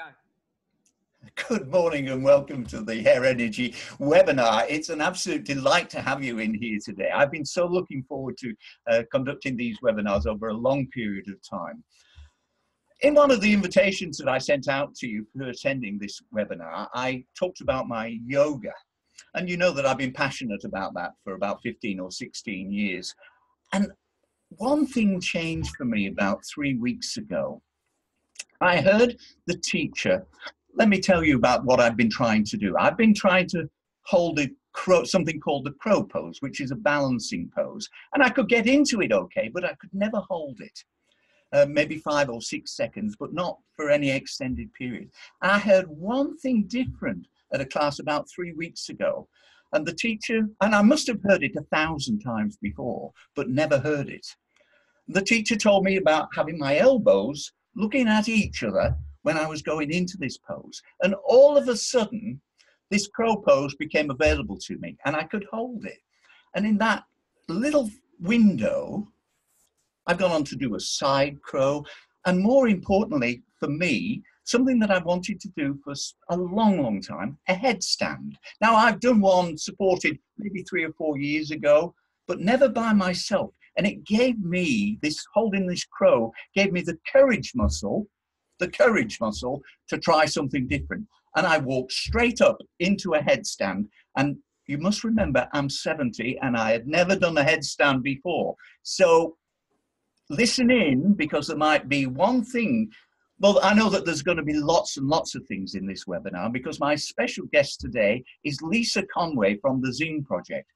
Go. Good morning and welcome to the Hair Energy webinar. It's an absolute delight to have you in here today. I've been so looking forward to conducting these webinars over a long period of time. In one of the invitations that I sent out to you for attending this webinar, I talked about my yoga. And you know that I've been passionate about that for about 15 or 16 years. And one thing changed for me about 3 weeks ago. I heard the teacher. Let me tell you about what I've been trying to do. I've been trying to hold something called the crow pose, which is a balancing pose. And I could get into it okay, but I could never hold it. Maybe 5 or 6 seconds, but not for any extended period. I heard one thing different at a class about 3 weeks ago. And the teacher, and I must have heard it 1,000 times before, but never heard it. The teacher told me about having my elbows looking at each other when I was going into this pose. And all of a sudden, this crow pose became available to me and I could hold it. And in that little window, I've gone on to do a side crow. And more importantly, for me, something that I wanted to do for a long, long time, a headstand. Now, I've done one supported maybe 3 or 4 years ago, but never by myself. And it gave me, holding this crow, gave me the courage muscle to try something different. And I walked straight up into a headstand. And you must remember, I'm 70 and I had never done a headstand before. So listen in, because there might be one thing. Well, I know that there's going to be lots and lots of things in this webinar, because my special guest today is Lisa Conway from the Zoom Project.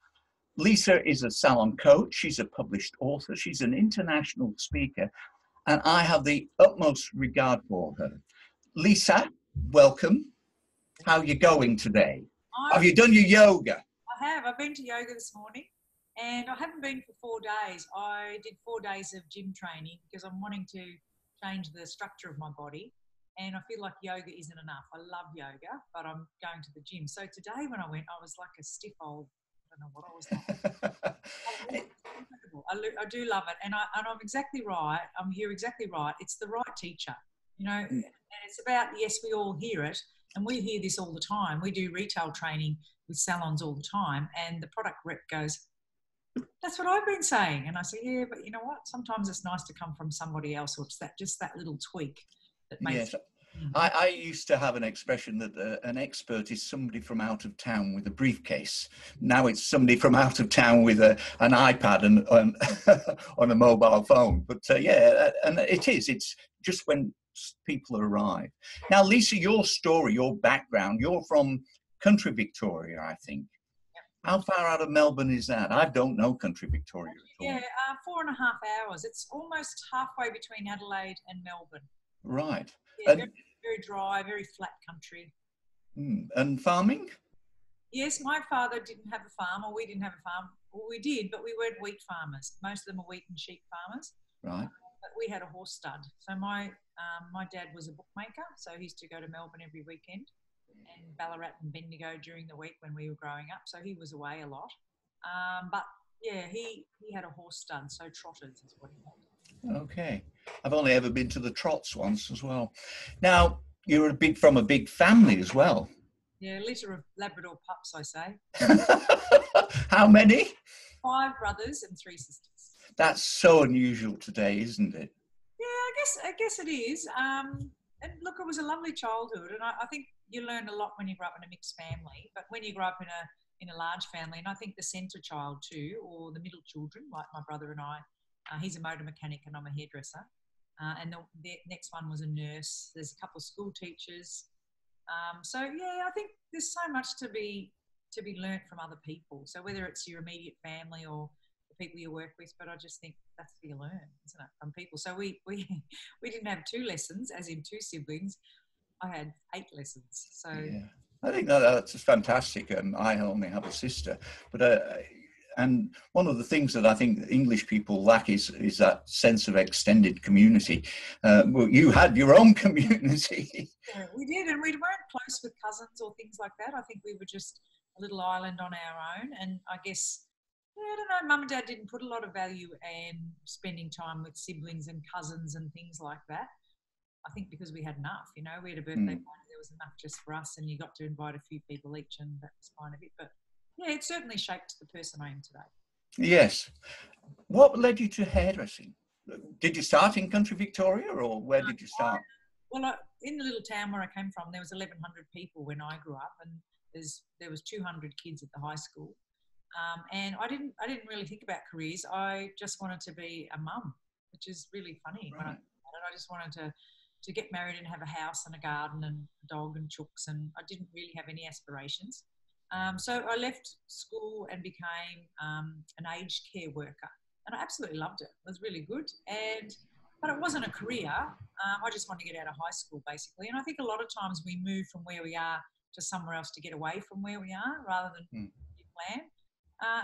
Lisa is a salon coach. She's a published author. She's an international speaker, and I have the utmost regard for her. Lisa, welcome. How are you going today? Have you done your yoga? I have. I've been to yoga this morning, and I haven't been for 4 days. I did 4 days of gym training because I'm wanting to change the structure of my body, and I feel like yoga isn't enough. I love yoga, but I'm going to the gym. So today when I went, I was like a stiff old, I don't know what I was like. I do love it, and I'm exactly right. You're exactly right. It's the right teacher, you know. And it's about, yes, we all hear it, and we hear this all the time. We do retail training with salons all the time, and the product rep goes, "That's what I've been saying," and I say, "Yeah, but you know what? Sometimes it's nice to come from somebody else, or it's just that little tweak that makes." Yes. I used to have an expression that an expert is somebody from out of town with a briefcase. Now it's somebody from out of town with an iPad and on a mobile phone. But yeah, and it's just when people arrive. Now, Lisa, your story, your background, you're from country Victoria, I think. How far out of Melbourne is that? I don't know country Victoria at all. Yeah, 4.5 hours. It's almost halfway between Adelaide and Melbourne. Right. Yeah, very dry, very flat country. And farming? Yes, my father didn't have a farm, or we didn't have a farm. Well, we did, but we weren't wheat farmers. Most of them are wheat and sheep farmers. Right. But we had a horse stud. So my dad was a bookmaker, so he used to go to Melbourne every weekend, and Ballarat and Bendigo during the week when we were growing up. So he was away a lot. But yeah, he had a horse stud, so trotters is what he had. Okay. I've only ever been to the trots once as well. Now, you're from a big family as well. Yeah, a litter of Labrador pups, I say. How many? 5 brothers and 3 sisters. That's so unusual today, isn't it? Yeah, I guess it is. And look, it was a lovely childhood, and I think you learn a lot when you grow up in a mixed family. But when you grow up in a large family, and I think the centre child too, or the middle children, like my brother and I, he's a motor mechanic and I'm a hairdresser. And the next one was a nurse. There's a couple of school teachers. So yeah, I think there's so much to be learnt from other people. So whether it's your immediate family or the people you work with, but I just think that's what you learn, isn't it, from people. So we didn't have 2 lessons, as in 2 siblings. I had 8 lessons. So yeah, I think that's fantastic. I only have a sister, but and one of the things that I think English people lack is that sense of extended community. Well, you had your own community. Yeah, we did, and we weren't close with cousins or things like that. I think we were just a little island on our own, and I guess, I don't know, Mum and Dad didn't put a lot of value in spending time with siblings and cousins and things like that. I think because we had enough, you know, we had a birthday party, there was enough just for us, and you got to invite a few people each, and that was fine of it. But yeah, it certainly shaped the person I am today. Yes. What led you to hairdressing? Did you start in country Victoria, or where did you start? In the little town where I came from, there was 1,100 people when I grew up, and there was 200 kids at the high school. And I didn't really think about careers. I just wanted to be a mum, which is really funny. Right. I just wanted to get married and have a house and a garden and a dog and chooks, and I didn't really have any aspirations. So I left school and became an aged care worker, and I absolutely loved it. It was really good, but it wasn't a career. I just wanted to get out of high school, basically. And I think a lot of times we move from where we are to somewhere else to get away from where we are rather than plan.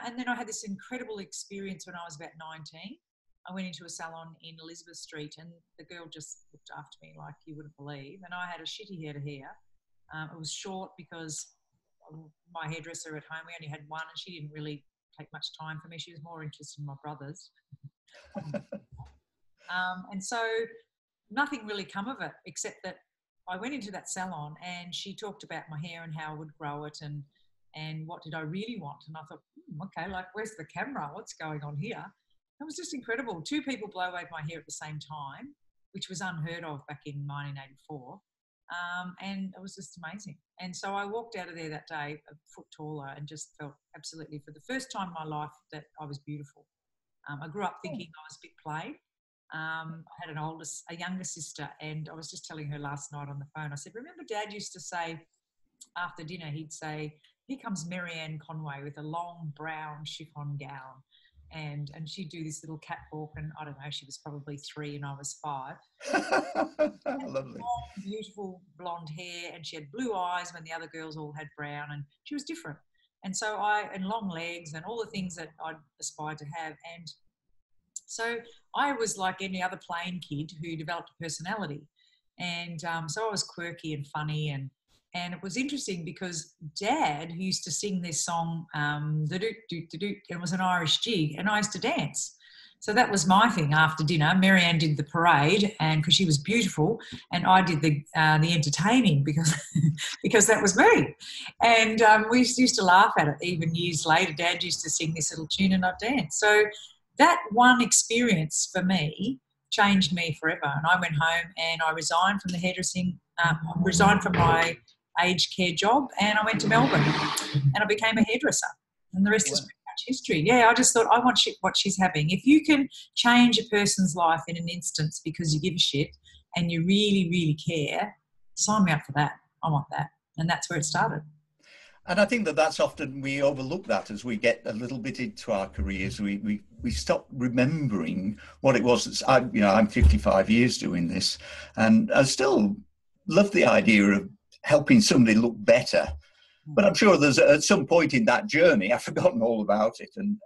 And then I had this incredible experience when I was about 19. I went into a salon in Elizabeth Street, and the girl just looked after me like you wouldn't believe. And I had a shitty head of hair. It was short because my hairdresser at home, we only had one, and she didn't really take much time for me. She was more interested in my brothers. And so nothing really come of it, except that I went into that salon and she talked about my hair and how I would grow it and what did I really want. And I thought, okay, like, where's the camera? What's going on here? It was just incredible. 2 people blow wave my hair at the same time, which was unheard of back in 1984. And it was just amazing. And so I walked out of there that day a foot taller and just felt absolutely, for the first time in my life, that I was beautiful. I grew up thinking I was a bit plain. I had a younger sister, and I was just telling her last night on the phone, I said, remember Dad used to say after dinner, he'd say, here comes Marianne Conway with a long brown chiffon gown. And she'd do this little catwalk, and I don't know, she was probably 3 and I was 5. Lovely. Long, beautiful blonde hair, and she had blue eyes when the other girls all had brown, and she was different. And so and long legs and all the things that I'd aspired to have. And so I was like any other plain kid who developed a personality. And so I was quirky and funny, and it was interesting because Dad, who used to sing this song, it was an Irish jig, and I used to dance. So that was my thing after dinner. Marianne did the parade, and because she was beautiful, and I did the entertaining because because that was me. And we used to laugh at it. Even years later, Dad used to sing this little tune, and I'd dance. So that one experience for me changed me forever. And I went home and I resigned from the hairdressing, resigned from my aged care job, and I went to Melbourne and I became a hairdresser, and the rest is pretty much history. Yeah, I just thought, I want what she's having. If you can change a person's life in an instance because you give a shit and you really, really care, sign me up for that. I want that. And that's where it started. And I think that's often, we overlook that as we get a little bit into our careers. We stop remembering what it was. I'm 55 years doing this, and I still love the idea of helping somebody look better. But I'm sure there's at some point in that journey, I've forgotten all about it. And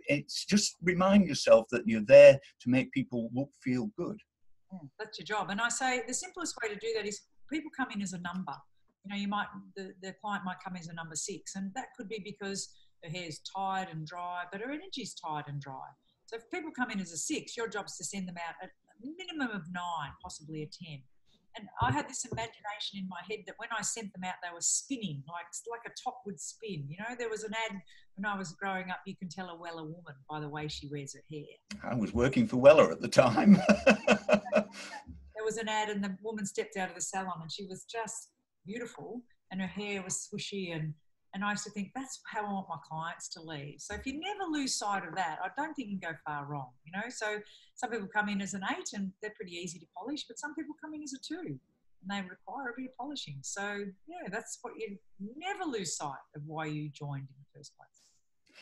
it's just remind yourself that you're there to make people feel good. That's your job. And I say the simplest way to do that is people come in as a number. You know, the client might come in as a number 6, and that could be because her hair's tired and dry, but her energy's tired and dry. So if people come in as a 6, your job's to send them out at a minimum of 9, possibly a 10. And I had this imagination in my head that when I sent them out, they were spinning, like a top would spin. You know, there was an ad when I was growing up, you can tell a Weller woman by the way she wears her hair. I was working for Weller at the time. There was an ad, and the woman stepped out of the salon and she was just beautiful, and her hair was swooshy, and I used to think, that's how I want my clients to leave. So if you never lose sight of that, I don't think you can go far wrong, you know. So some people come in as an 8 and they're pretty easy to polish, but some people come in as a 2 and they require a bit of polishing. So yeah, that's what you never lose sight of why you joined in the first place.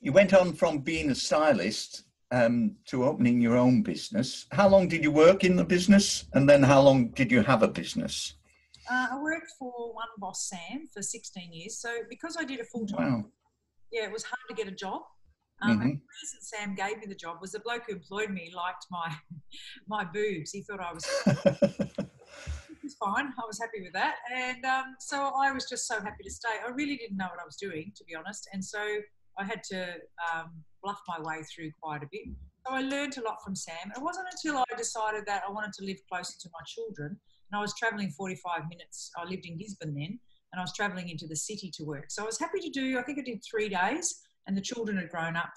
You went on from being a stylist to opening your own business. How long did you work in the business, and then how long did you have a business? I worked for one boss, Sam, for 16 years. So because I did a full-time, it was hard to get a job. And the reason Sam gave me the job was the bloke who employed me liked my boobs. He thought I was it was fine. I was happy with that. And so I was just so happy to stay. I really didn't know what I was doing, to be honest. And so I had to bluff my way through quite a bit. So I learned a lot from Sam. It wasn't until I decided that I wanted to live closer to my children, and I was travelling 45 minutes. I lived in Gisborne then, and I was travelling into the city to work. So I was happy to do, I think I did 3 days, and the children had grown up.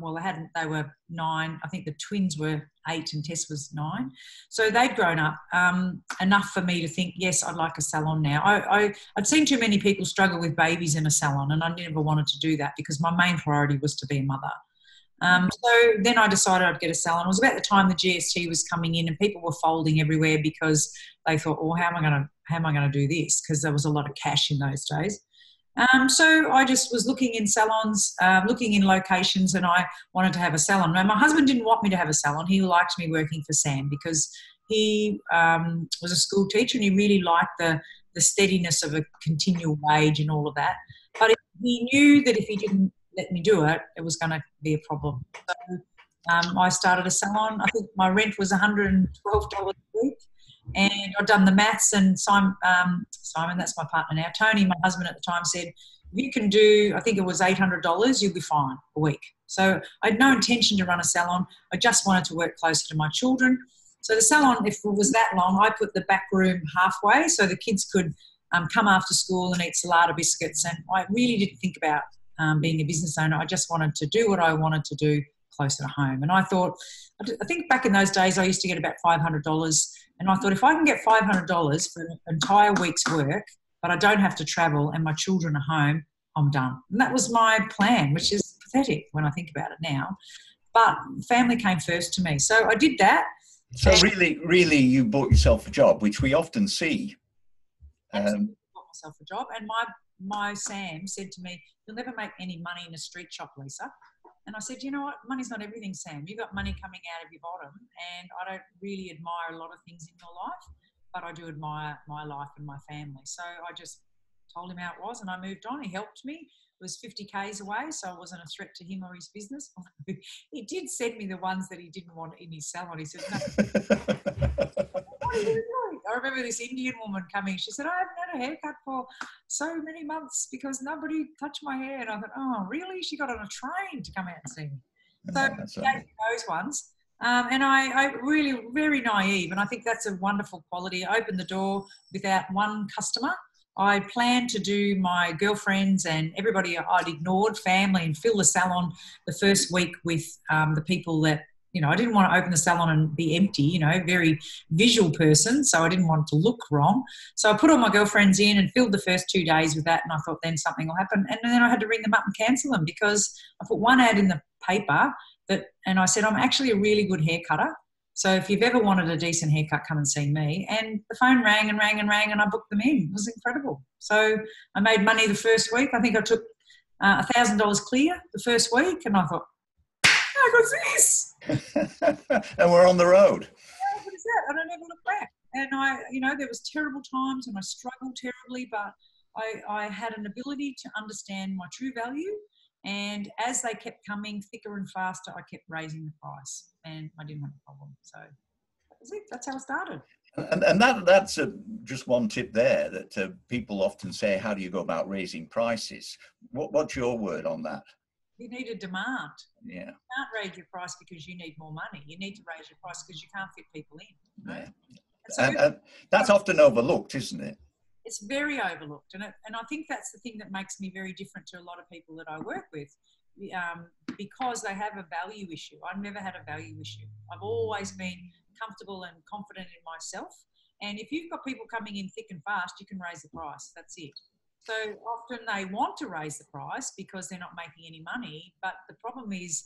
Well, they were 9. I think the twins were 8 and Tess was 9. So they'd grown up enough for me to think, yes, I'd like a salon now. I'd seen too many people struggle with babies in a salon, and I never wanted to do that because my main priority was to be a mother. So then I decided I'd get a salon. It was about the time the GST was coming in and people were folding everywhere because they thought, well, how am I going to do this? Because there was a lot of cash in those days. So I just was looking in salons, looking in locations, and I wanted to have a salon. Now, my husband didn't want me to have a salon. He liked me working for Sam because he was a school teacher and he really liked the steadiness of a continual wage and all of that. But he knew that if he didn't let me do it, it was going to be a problem. So I started a salon. I think my rent was $112 a week. And I'd done the maths, and Simon, that's my partner now, Tony, my husband at the time, said, if you can do, I think it was $800, you'll be fine a week. So I had no intention to run a salon. I just wanted to work closer to my children. So the salon, if it was that long, I put the back room halfway so the kids could come after school and eat salada biscuits. And I really didn't think about being a business owner. I just wanted to do what I wanted to do closer to home. And I thought, I think back in those days, I used to get about $500. And I thought, if I can get $500 for an entire week's work, but I don't have to travel and my children are home, I'm done. And that was my plan, which is pathetic when I think about it now. But family came first to me. So I did that. So really, you bought yourself a job, which we often see. Absolutely bought myself a job. And my Sam said to me, you'll never make any money in a street shop, Lisa. And I said, you know what? Money's not everything, Sam. You've got money coming out of your bottom, and I don't really admire a lot of things in your life, but I do admire my life and my family. So I just told him how it was, and I moved on. He helped me. It was 50 k's away, so I wasn't a threat to him or his business. He did send me the ones that he didn't want in his salon. He said, no. I remember this Indian woman coming. She said, I haven't had a haircut for so many months because nobody touched my hair. And I thought, oh, really? She got on a train to come out and see me. So gave me those ones. And I really, very naive. And I think that's a wonderful quality. I opened the door without one customer. I planned to do my girlfriends and everybody I'd ignored, family, and fill the salon the first week with the people that, I didn't want to open the salon and be empty, very visual person. So I didn't want it to look wrong. So I put all my girlfriends in and filled the first 2 days with that. And I thought then something will happen. And then I had to ring them up and cancel them because I put one ad in the paper and I said, I'm actually a really good hair cutter. So if you've ever wanted a decent haircut, come and see me. And the phone rang and rang and rang and I booked them in. It was incredible. So I made money the first week. I think I took $1,000 clear the first week. And I thought, how good is this? And we're on the road. Yeah, what is that? And I never looked back. And there was terrible times and I struggled terribly, but I had an ability to understand my true value. And as they kept coming thicker and faster, I kept raising the price and I didn't have a problem. So that was it. That's how it started. And that's just one tip there that people often say, how do you go about raising prices? What's your word on that? You need a demand. Yeah. You can't raise your price because you need more money. You need to raise your price because you can't fit people in. Yeah. And that's often overlooked, isn't it? It's very overlooked. And I think that's the thing that makes me very different to a lot of people that I work with because they have a value issue. I've never had a value issue. I've always been comfortable and confident in myself. And if you've got people coming in thick and fast, you can raise the price. That's it. So often they want to raise the price because they're not making any money. But the problem is,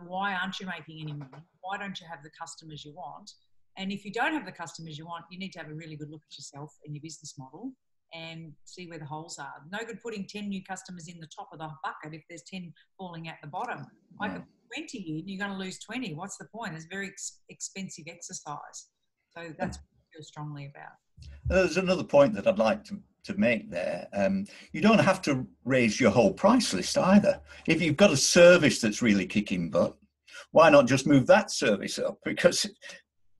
why aren't you making any money? Why don't you have the customers you want? And if you don't have the customers you want, you need to have a really good look at yourself and your business model and see where the holes are. No good putting 10 new customers in the top of the bucket if there's 10 falling out the bottom. I could put 20 in, you're going to lose 20. What's the point? It's a very expensive exercise. So that's what I feel strongly about. There's another point that I'd like to make there. You don't have to raise your whole price list either. If you've got a service that's really kicking butt, why not just move that service up? Because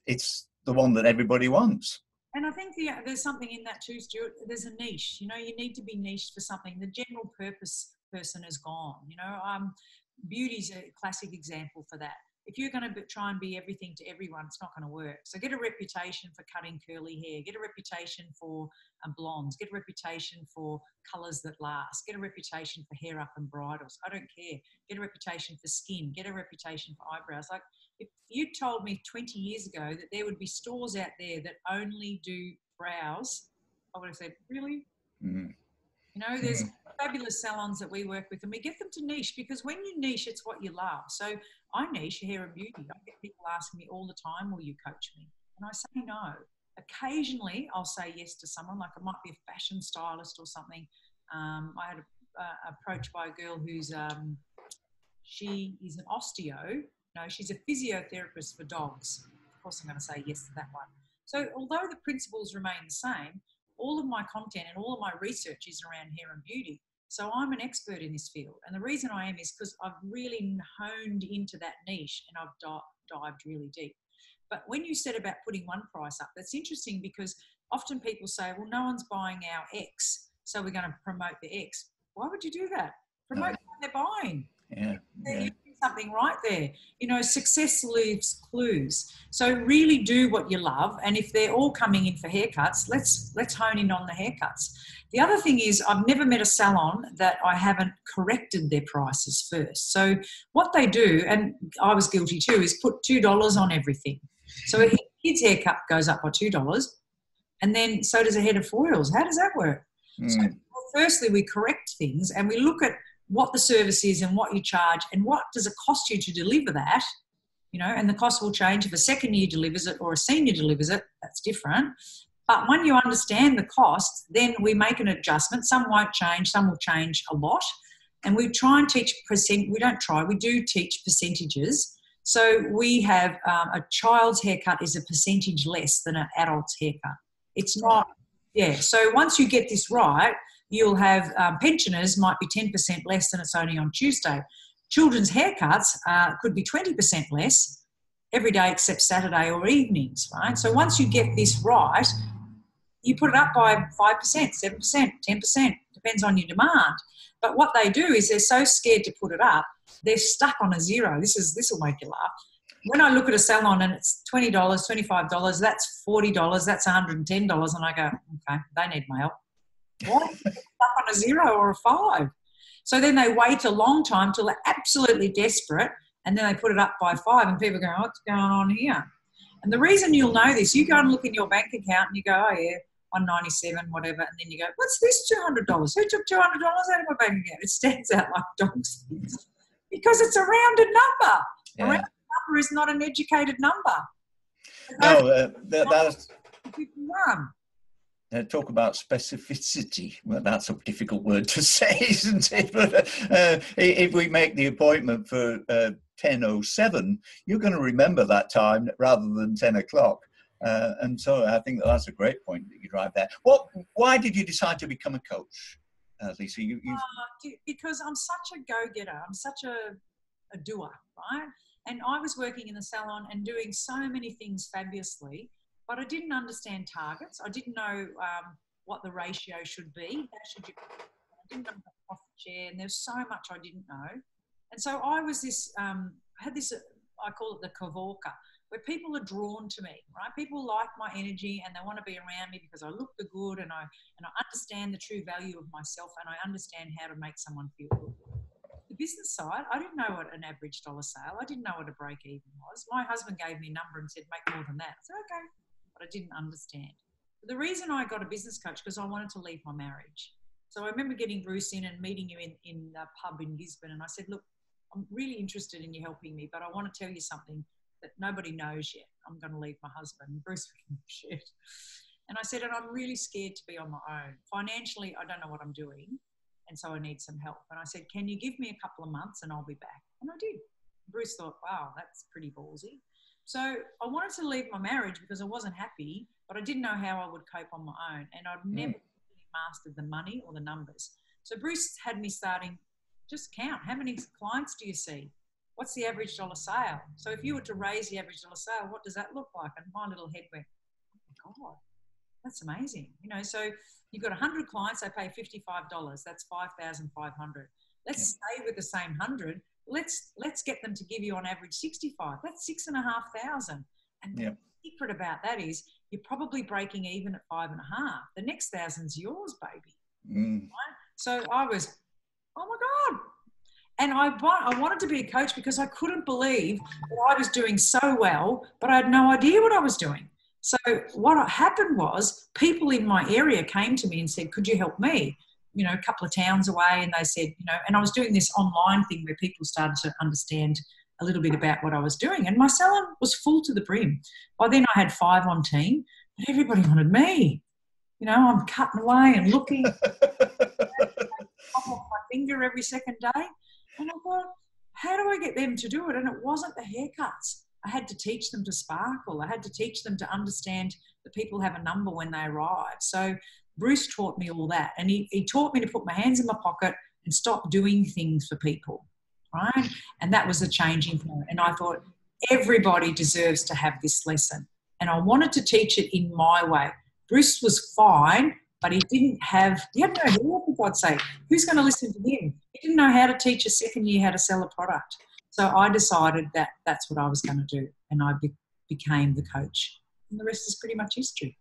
it's the one that everybody wants. And I think there's something in that too, Stuart. There's a niche. You need to be niched for something. The general purpose person is gone. Beauty's a classic example for that. if you're going to try and be everything to everyone, it's not going to work. So get a reputation for cutting curly hair, get a reputation for blondes, get a reputation for colours that last, get a reputation for hair up and bridles. I don't care. Get a reputation for skin, get a reputation for eyebrows. Like, if you told me 20 years ago that there would be stores out there that only do brows, I would have said, really? Mm. You know, there's fabulous salons that we work with, and we get them to niche, because when you niche, it's what you love. So I niche hair and beauty. I get people asking me all the time, will you coach me? And I say no. Occasionally, I'll say yes to someone, like I might be a fashion stylist or something. I had approached by a girl who's, she is an osteo. No, she's a physiotherapist for dogs. Of course, I'm going to say yes to that one. So although the principles remain the same, all of my content and all of my research is around hair and beauty. So I'm an expert in this field. And the reason I am is because I've really honed into that niche, and I've dived really deep. But when you said about putting one price up, that's interesting, because often people say, well, no one's buying our X, so we're going to promote the X. Why would you do that? Promote what they're buying. Yeah. You're doing something right there. You know, success leaves clues. So really do what you love. And if they're all coming in for haircuts, let's hone in on the haircuts. The other thing is, I've never met a salon that I haven't corrected their prices first. So what they do, and I was guilty too, is put $2 on everything. So a kid's haircut goes up by $2, and then so does a head of foils. How does that work? So firstly, we correct things, and we look at what the service is and what you charge and what does it cost you to deliver that, you know, and the cost will change if a second year delivers it or a senior delivers it. That's different. But when you understand the cost, then we make an adjustment. Some won't change, some will change a lot. And we try and teach we do teach percentages. So we have a child's haircut is a percentage less than an adult's haircut. It's not, so once you get this right, you'll have pensioners might be 10% less than it's only on Tuesday. Children's haircuts could be 20% less every day except Saturday or evenings, right? So once you get this right, you put it up by 5%, 7%, 10%, depends on your demand. But what they do is they're so scared to put it up, they're stuck on a zero. This will make you laugh. When I look at a salon and it's $20, $25, that's $40, that's $110, and I go, okay, they need my help. Why are you stuck on a 0 or a 5? So then they wait a long time till they're absolutely desperate, and then they put it up by 5, and people go, what's going on here? And the reason you'll know this, you go and look in your bank account and you go, oh yeah, 197, whatever, and then you go, what's this $200? Who took $200 out of my bank account? It stands out like dog's ears because it's a rounded number. Yeah. A rounded number is not an educated number. No, that's... talk about specificity. Well, that's a difficult word to say, isn't it? But if we make the appointment for 10:07, you're going to remember that time rather than 10 o'clock. And so I think that's a great point that you drive there. Why did you decide to become a coach, Lisa? Because I'm such a go-getter. I'm such a doer, right? And I was working in the salon and doing so many things fabulously, but I didn't understand targets. I didn't know what the ratio should be. I didn't know the profit share, and there's so much I didn't know. And so I was I had this, I call it the Kavorka, where people are drawn to me, right? People like my energy and they want to be around me because I look the good, and I understand the true value of myself, and I understand how to make someone feel good. The business side, I didn't know what an average dollar sale, I didn't know what a break even was. My husband gave me a number and said, make more than that. I said, okay, but I didn't understand. But the reason I got a business coach, because I wanted to leave my marriage. So I remember getting Bruce in and meeting you in a pub in Gisborne, and I said, look, I'm really interested in you helping me, but I want to tell you something that nobody knows yet. I'm going to leave my husband. And Bruce went, shit. And I said, and I'm really scared to be on my own. Financially, I don't know what I'm doing, and so I need some help. And I said, can you give me a couple of months and I'll be back? And I did. Bruce thought, wow, that's pretty ballsy. So I wanted to leave my marriage because I wasn't happy, but I didn't know how I would cope on my own. And I'd never really mastered the money or the numbers. So Bruce had me starting, just count. How many clients do you see? What's the average dollar sale? So if you were to raise the average dollar sale, what does that look like? And my little head went, oh my God, that's amazing. You know, so you've got 100 clients, they pay $55. That's $5,500. Let's stay with the same 100. let's get them to give you on average 65. That's 6,500. And the secret about that is you're probably breaking even at 5.5. The next 1,000's yours, baby. Right? So I was, oh my God. And I wanted to be a coach because I couldn't believe that I was doing so well, but I had no idea what I was doing. So what happened was people in my area came to me and said, could you help me? You know, a couple of towns away. And they said, you know, and I was doing this online thing where people started to understand a little bit about what I was doing. And my salon was full to the brim. By then I had 5 on team, but everybody wanted me. You know, I'm cutting away and looking, off my finger every second day. And I thought, how do I get them to do it? And it wasn't the haircuts. I had to teach them to sparkle. I had to teach them to understand that people have a number when they arrive. So Bruce taught me all that. And he taught me to put my hands in my pocket and stop doing things for people, right? And that was a changing point. And I thought, everybody deserves to have this lesson. And I wanted to teach it in my way. Bruce was fine, but he had no hair, for God's sake. Who's going to listen to him? He didn't know how to teach a second year how to sell a product. So I decided that that's what I was going to do, and I became the coach. And the rest is pretty much history.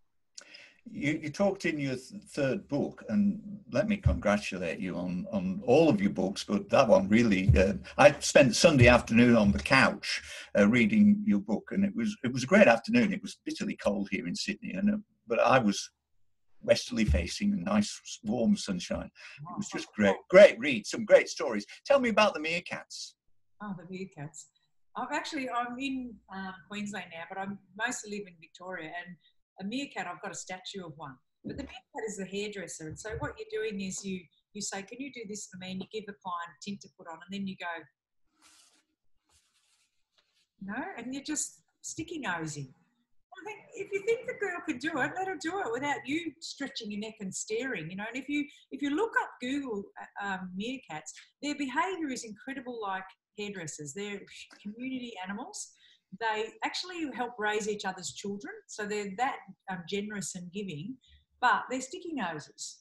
You talked in your third book, and let me congratulate you on all of your books, but that one really, I spent Sunday afternoon on the couch reading your book, and it was a great afternoon. It was bitterly cold here in Sydney, but I was westerly facing, nice warm sunshine. It was just great read, some great stories. Tell me about the meerkats. Oh, the meerkats. I'm in Queensland now, but I mostly live in Victoria, and a meerkat, I've got a statue of one. But the meerkat is the hairdresser, and so what you're doing is you say, can you do this for me? And you give the client a tint to put on, and then you go, no, and you're just sticky nosing. I think if you think the girl can do it, let her do it without you stretching your neck and staring, you know. And if you look up Google meerkats, their behaviour is incredible, like hairdressers. They're community animals. They actually help raise each other's children, so they're that generous and giving, but they're sticky noses.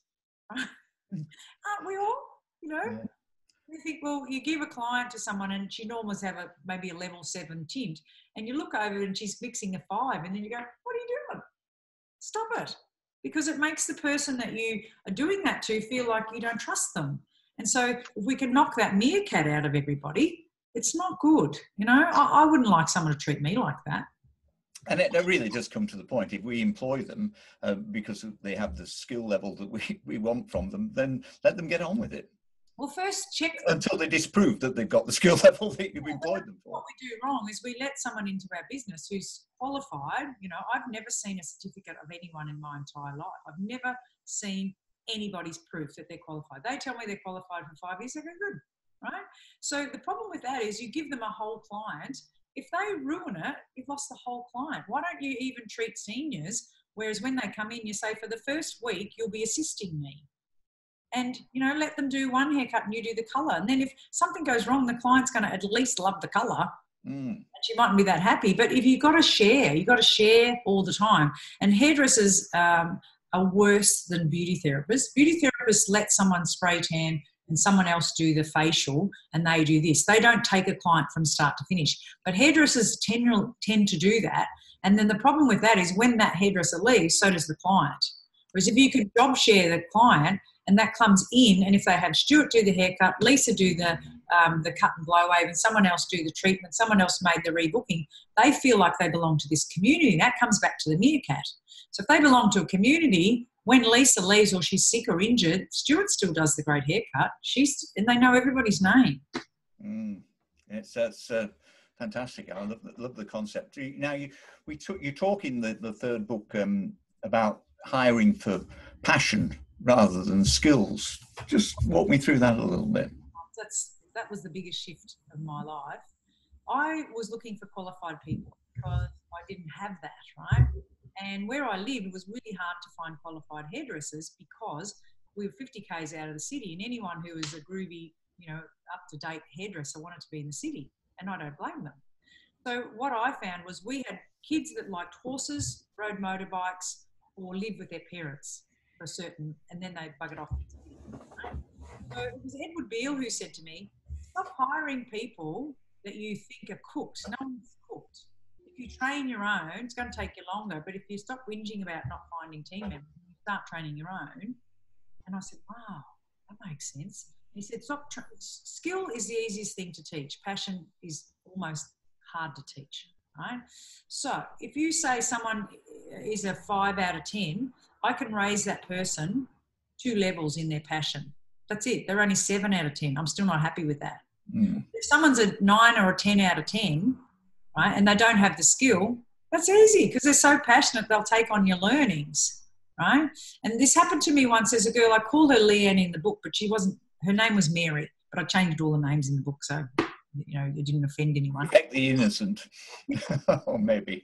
Aren't we all? You know? Yeah. You think, well, you give a client to someone and she normally have maybe a level 7 tint, and you look over and she's mixing a 5, and then you go, what are you doing? Stop it. Because it makes the person that you are doing that to feel like you don't trust them. And so if we can knock that meerkat out of everybody, it's not good. You know, I wouldn't like someone to treat me like that. And it really does come to the point, if we employ them because they have the skill level that we want from them, then let them get on with it. Well, first check until they disprove that they've got the skill level that you've employed them for. What we do wrong is we let someone into our business who's qualified. You know, I've never seen a certificate of anyone in my entire life. I've never seen anybody's proof that they're qualified. They tell me they're qualified for 5 years, they're very good, right? So the problem with that is you give them a whole client. If they ruin it, you've lost the whole client. Why don't you even treat seniors, whereas when they come in, you say, for the first week, you'll be assisting me. And, you know, let them do one haircut and you do the colour. And then if something goes wrong, the client's going to at least love the colour. And she mightn't be that happy. But if you've got to share all the time. And hairdressers are worse than beauty therapists. Beauty therapists let someone spray tan and someone else do the facial and they do this. They don't take a client from start to finish. But hairdressers tend to do that. And then the problem with that is when that hairdresser leaves, so does the client. Whereas if you could job share the client, and that comes in, and if they have Stuart do the haircut, Lisa do the cut and blow wave, and someone else do the treatment, someone else made the rebooking, they feel like they belong to this community. That comes back to the meerkat. So if they belong to a community, when Lisa leaves or she's sick or injured, Stuart still does the great haircut. And they know everybody's name. That's fantastic. I love the concept. Now, you talk in the third book about hiring for passion rather than skills. Just walk me through that a little bit. That was the biggest shift of my life. I was looking for qualified people because I didn't have that, right? And where I lived, it was really hard to find qualified hairdressers because we were 50 k's out of the city, and anyone who was a groovy, you know, up-to-date hairdresser wanted to be in the city, and I don't blame them. So what I found was we had kids that liked horses, rode motorbikes, or lived with their parents for a certain, and then they buggered off. So it was Edward Beale who said to me, Stop hiring people that you think are cooks. No one's cooked. If you train your own, it's going to take you longer. But if you stop whinging about not finding team members, you start training your own. And I said, wow, that makes sense. And he said, skill is the easiest thing to teach. Passion is almost hard to teach, right? So if you say someone is a 5 out of 10, I can raise that person 2 levels in their passion. That's it. They're only 7 out of 10. I'm still not happy with that. If someone's a 9 or a 10 out of 10, right, and they don't have the skill, that's easy because they're so passionate they'll take on your learnings, right? And this happened to me once. There's a girl, I call her Leanne in the book, but her name was Mary, but I changed all the names in the book so, it didn't offend anyone. Protect the innocent, or maybe.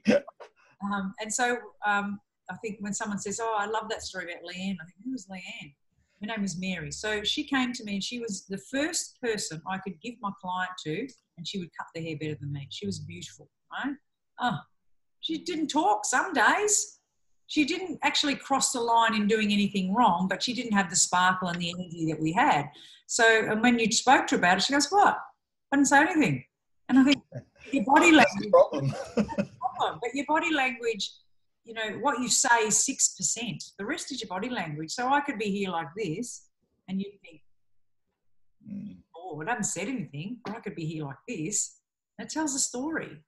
And so I think when someone says, oh, I love that story about Leanne, I think, who was Leanne? Her name is Mary. So she came to me and she was the first person I could give my client to, and she would cut their hair better than me. She was beautiful, right? Oh, she didn't talk some days. She didn't actually cross the line in doing anything wrong, but she didn't have the sparkle and the energy that we had. So, and when you spoke to her about it, she goes, what? I didn't say anything. And I think your body language. That's the problem. But your body language, what you say is 6%. The rest is your body language. So I could be here like this and you'd think, oh, I haven't said anything. Or I could be here like this. It tells a story,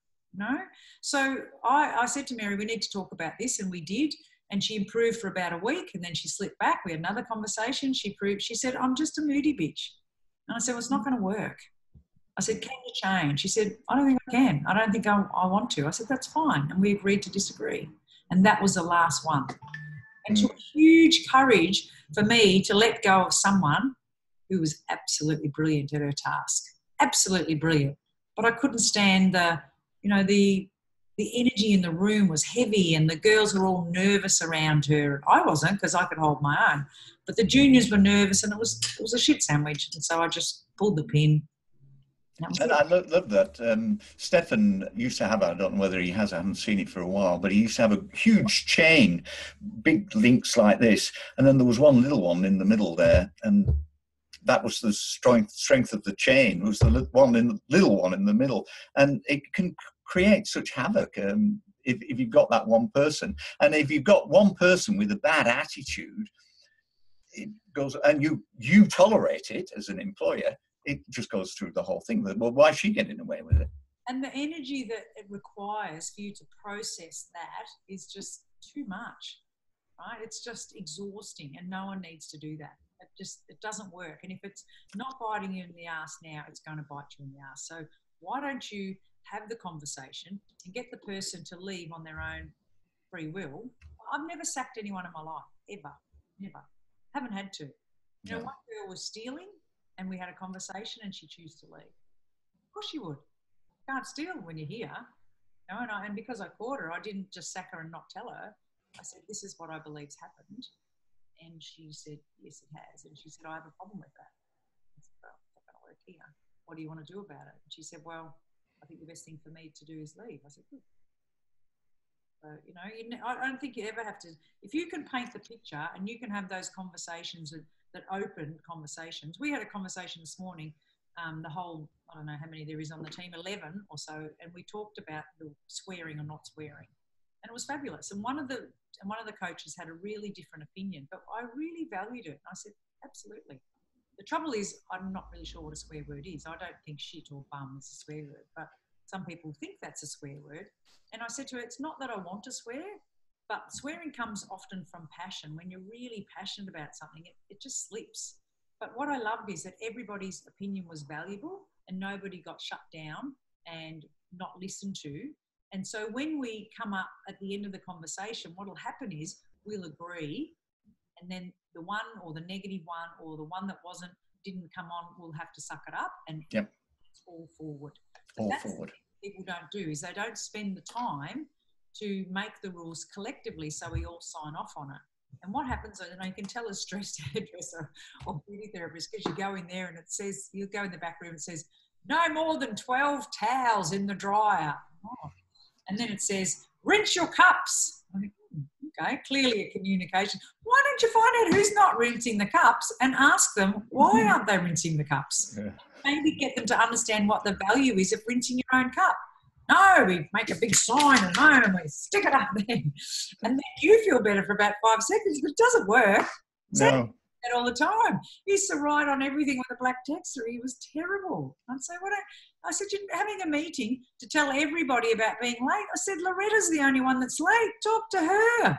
So I said to Mary, we need to talk about this, and we did. And she improved for about a week, and then she slipped back. We had another conversation. She said, I'm just a moody bitch. And I said, well, it's not going to work. I said, can you change? She said, I don't think I can. I don't think I want to. I said, that's fine. And we agreed to disagree. And that was the last one. And it took huge courage for me to let go of someone who was absolutely brilliant at her task. Absolutely brilliant. But I couldn't stand the energy in the room was heavy and the girls were all nervous around her. I wasn't because I could hold my own. But the juniors were nervous and it was a shit sandwich. And so I just pulled the pin. And I love that. Stefan used to have, I don't know whether he has, I haven't seen it for a while, but he used to have a huge chain, big links like this. And then there was one little one in the middle there. And that was the strength of the chain, was the little one in the middle. And it can create such havoc if you've got that one person. And if you've got one person with a bad attitude, it goes, and you tolerate it as an employer, it just goes through the whole thing. Well, why is she getting away with it? And the energy that it requires for you to process that is just too much, right? It's just exhausting, and no one needs to do that. It doesn't work. And if it's not biting you in the ass now, it's going to bite you in the ass. So why don't you have the conversation and get the person to leave on their own free will? I've never sacked anyone in my life, ever, never. Haven't had to. One girl was stealing, and we had a conversation and she chose to leave. Of course you would. You can't steal when you're here. And because I caught her, I didn't just sack her and not tell her. I said, this is what I believe's happened. And she said, yes, it has. And she said, I have a problem with that. I said, well, it's not going to work here. What do you want to do about it? And she said, well, I think the best thing for me to do is leave. I said, good. So, I don't think you ever have to, if you can paint the picture and you can have those conversations that open conversations. We had a conversation this morning, the whole, I don't know how many there is on the team, 11 or so, and we talked about the swearing or not swearing. And it was fabulous. And one of the coaches had a really different opinion, but I really valued it. And I said, absolutely. The trouble is, I'm not really sure what a swear word is. I don't think shit or bum is a swear word, but some people think that's a swear word. And I said to her, it's not that I want to swear, but swearing comes often from passion. When you're really passionate about something, it just slips. But what I loved is that everybody's opinion was valuable and nobody got shut down and not listened to. And so when we come up at the end of the conversation, what will happen is we'll agree, and then the one or the negative one or the one that didn't come on will have to suck it up and it's all forward. All forward. People don't do is they don't spend the time to make the rules collectively so we all sign off on it. And what happens, you can tell a stressed hairdresser or beauty therapist, because you go in there and it says, you go in the back room and it says, no more than 12 towels in the dryer. Oh. And then it says, rinse your cups. I think, okay, clearly a communication. Why why don't you find out who's not rinsing the cups and ask them, why aren't they rinsing the cups? Yeah. Maybe get them to understand what the value is of rinsing your own cup. No, we make a big sign at home and we stick it up there. And then you feel better for about 5 seconds, but it doesn't work. No. That all the time. He used to write on everything with a black texter. He was terrible. I'd say, I said, you're having a meeting to tell everybody about being late. I said, Loretta's the only one that's late. Talk to her.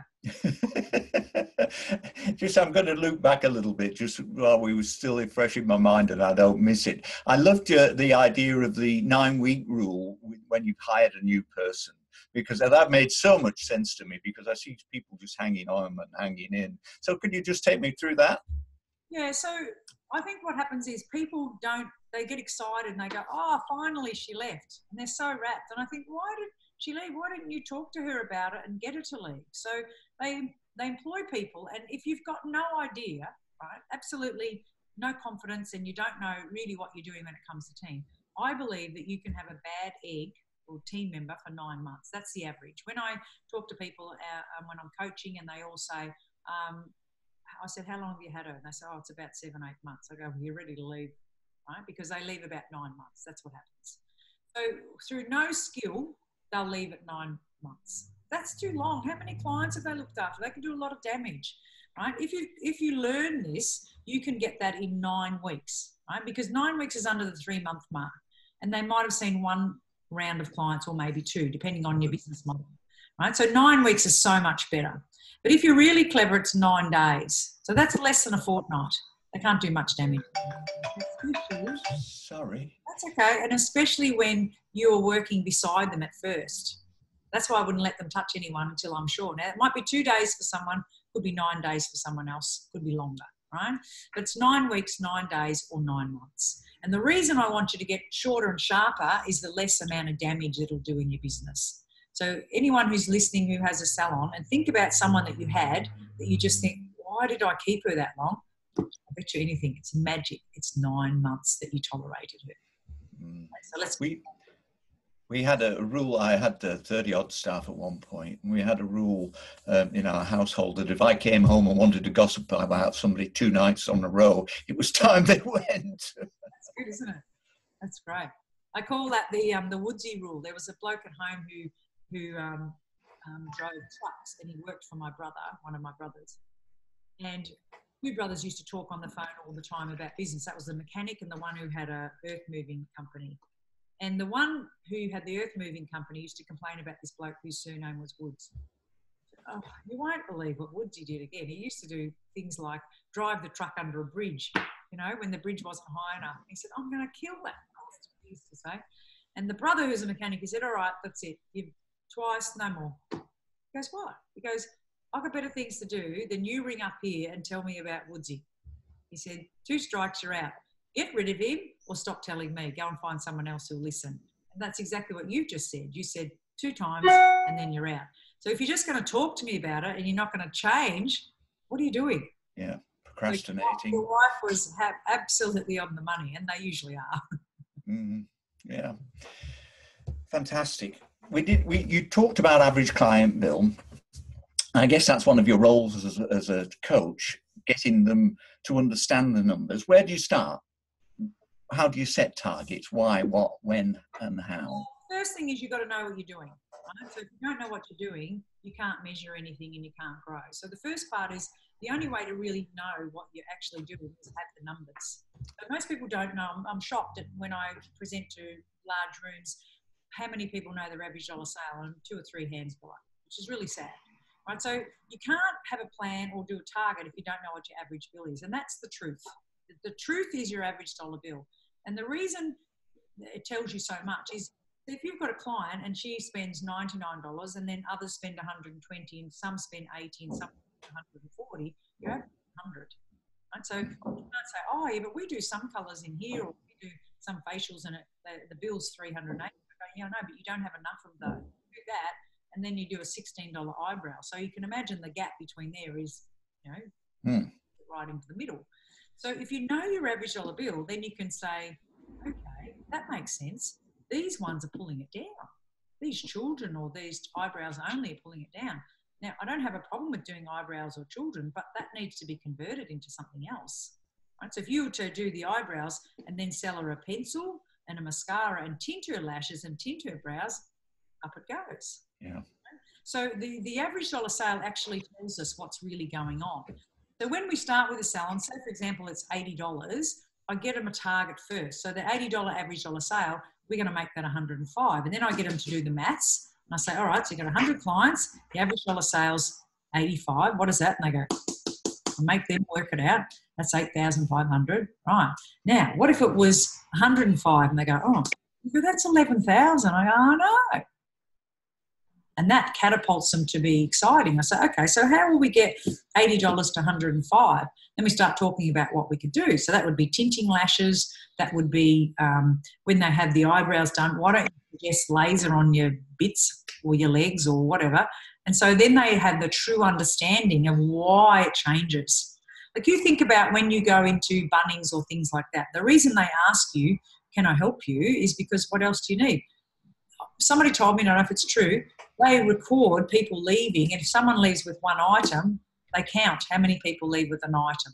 Just, I'm going to loop back a little bit, just while we were still fresh in my mind and I don't miss it. I loved the idea of the 9-week rule when you've hired a new person, because that made so much sense to me, because I see people just hanging on and hanging in. So could you just take me through that? Yeah, so I think what happens is people they get excited and they go, oh, finally she left. And they're so rapt. And I think, why did she leave? Why didn't you talk to her about it and get her to leave? So they employ people, and if you've got no idea, right, absolutely no confidence, and you don't know really what you're doing when it comes to team, I believe that you can have a bad egg or team member for 9 months. That's the average. When I talk to people when I'm coaching and they all say, I said, how long have you had her? And they say, oh, it's about 7, 8 months. I go, well, you're ready to leave, right? Because they leave about 9 months. That's what happens. So through no skill, they'll leave at 9 months. That's too long. How many clients have they looked after? They can do a lot of damage, right? If you learn this, you can get that in 9 weeks, right? Because 9 weeks is under the 3-month mark, and they might have seen 1 round of clients or maybe 2, depending on your business model, right? So 9 weeks is so much better. But if you're really clever, it's 9 days. So that's less than a fortnight. They can't do much damage. Sorry. That's okay. And especially when you're working beside them at first. That's why I wouldn't let them touch anyone until I'm sure. Now, it might be 2 days for someone, could be 9 days for someone else, could be longer, right? But it's 9 weeks, 9 days, or 9 months. And the reason I want you to get shorter and sharper is the less amount of damage it'll do in your business. So anyone who's listening who has a salon, and think about someone that you had that you just think, why did I keep her that long? I bet you anything, it's magic. It's 9 months that you tolerated her. So let's... We had a rule. I had 30-odd staff at one point, and we had a rule in our household that if I came home and wanted to gossip about somebody 2 nights on a row, it was time they went. That's good, isn't it? That's great. I call that the Woodsy rule. There was a bloke at home who drove trucks, and he worked for my brother, one of my brothers. And 2 brothers used to talk on the phone all the time about business. That was the mechanic and the one who had a earth moving company. And the one who had the earth moving company used to complain about this bloke whose surname was Woods. Oh, you won't believe what Woodsy did again. He used to do things like drive the truck under a bridge, when the bridge wasn't high enough. He said, I'm going to kill that. That's what he used to say. And the brother who's a mechanic, he said, all right, that's it. You've twice, no more. He goes, what? He goes, I've got better things to do than you ring up here and tell me about Woodsy. He said, 2 strikes, you're out. Get rid of him or stop telling me. Go and find someone else who'll listen. And that's exactly what you've just said. You said 2 times and then you're out. So if you're just going to talk to me about it and you're not going to change, what are you doing? Yeah, procrastinating. So your wife was absolutely on the money, and they usually are. Yeah, fantastic. You talked about average client bill. I guess that's one of your roles as a coach, getting them to understand the numbers. Where do you start? How do you set targets? Why, what, when, and how? First thing is you've got to know what you're doing. Right? So if you don't know what you're doing, you can't measure anything and you can't grow. So the first part is the only way to really know what you're actually doing is have the numbers. But most people don't know. I'm shocked at when I present to large rooms, how many people know their average dollar sale, and 2 or 3 hands go up, which is really sad. Right? So you can't have a plan or do a target if you don't know what your average bill is. And that's the truth. The truth is your average dollar bill. And the reason it tells you so much is if you've got a client and she spends $99 and then others spend $120 and some spend $80 and some $140, you have 100. Right? So you can't say, oh, yeah, but we do some colours in here, or we do some facials and the bill's $380. Yeah, no, but you don't have enough of those. Do that, and then you do a $16 eyebrow. So you can imagine the gap between there is, right into the middle. So if you know your average dollar bill, then you can say, okay, that makes sense. These ones are pulling it down. These children or these eyebrows only are pulling it down. Now, I don't have a problem with doing eyebrows or children, but that needs to be converted into something else. Right? So if you were to do the eyebrows and then sell her a pencil and a mascara and tint her lashes and tint her brows, up it goes. Yeah. So the average dollar sale actually tells us what's really going on. So when we start with a salon, say for example, it's $80, I get them a target first. So the $80 average dollar sale, we're going to make that 105. And then I get them to do the maths. And I say, all right, so you've got 100 clients, the average dollar sales 85. What is that? And they go, I make them work it out. That's 8,500. Right. Now, what if it was 105? And they go, oh, that's 11,000. I go, oh, no. And that catapults them to be exciting. I say, okay, so how will we get $80 to 105? Then we start talking about what we could do. So that would be tinting lashes. That would be when they have the eyebrows done, why don't you suggest laser on your bits or your legs or whatever? And so then they have the true understanding of why it changes. Like you think about when you go into Bunnings or things like that, the reason they ask you, can I help you, is because what else do you need? Somebody told me, I don't know if it's true, they record people leaving, and if someone leaves with one item, they count how many people leave with an item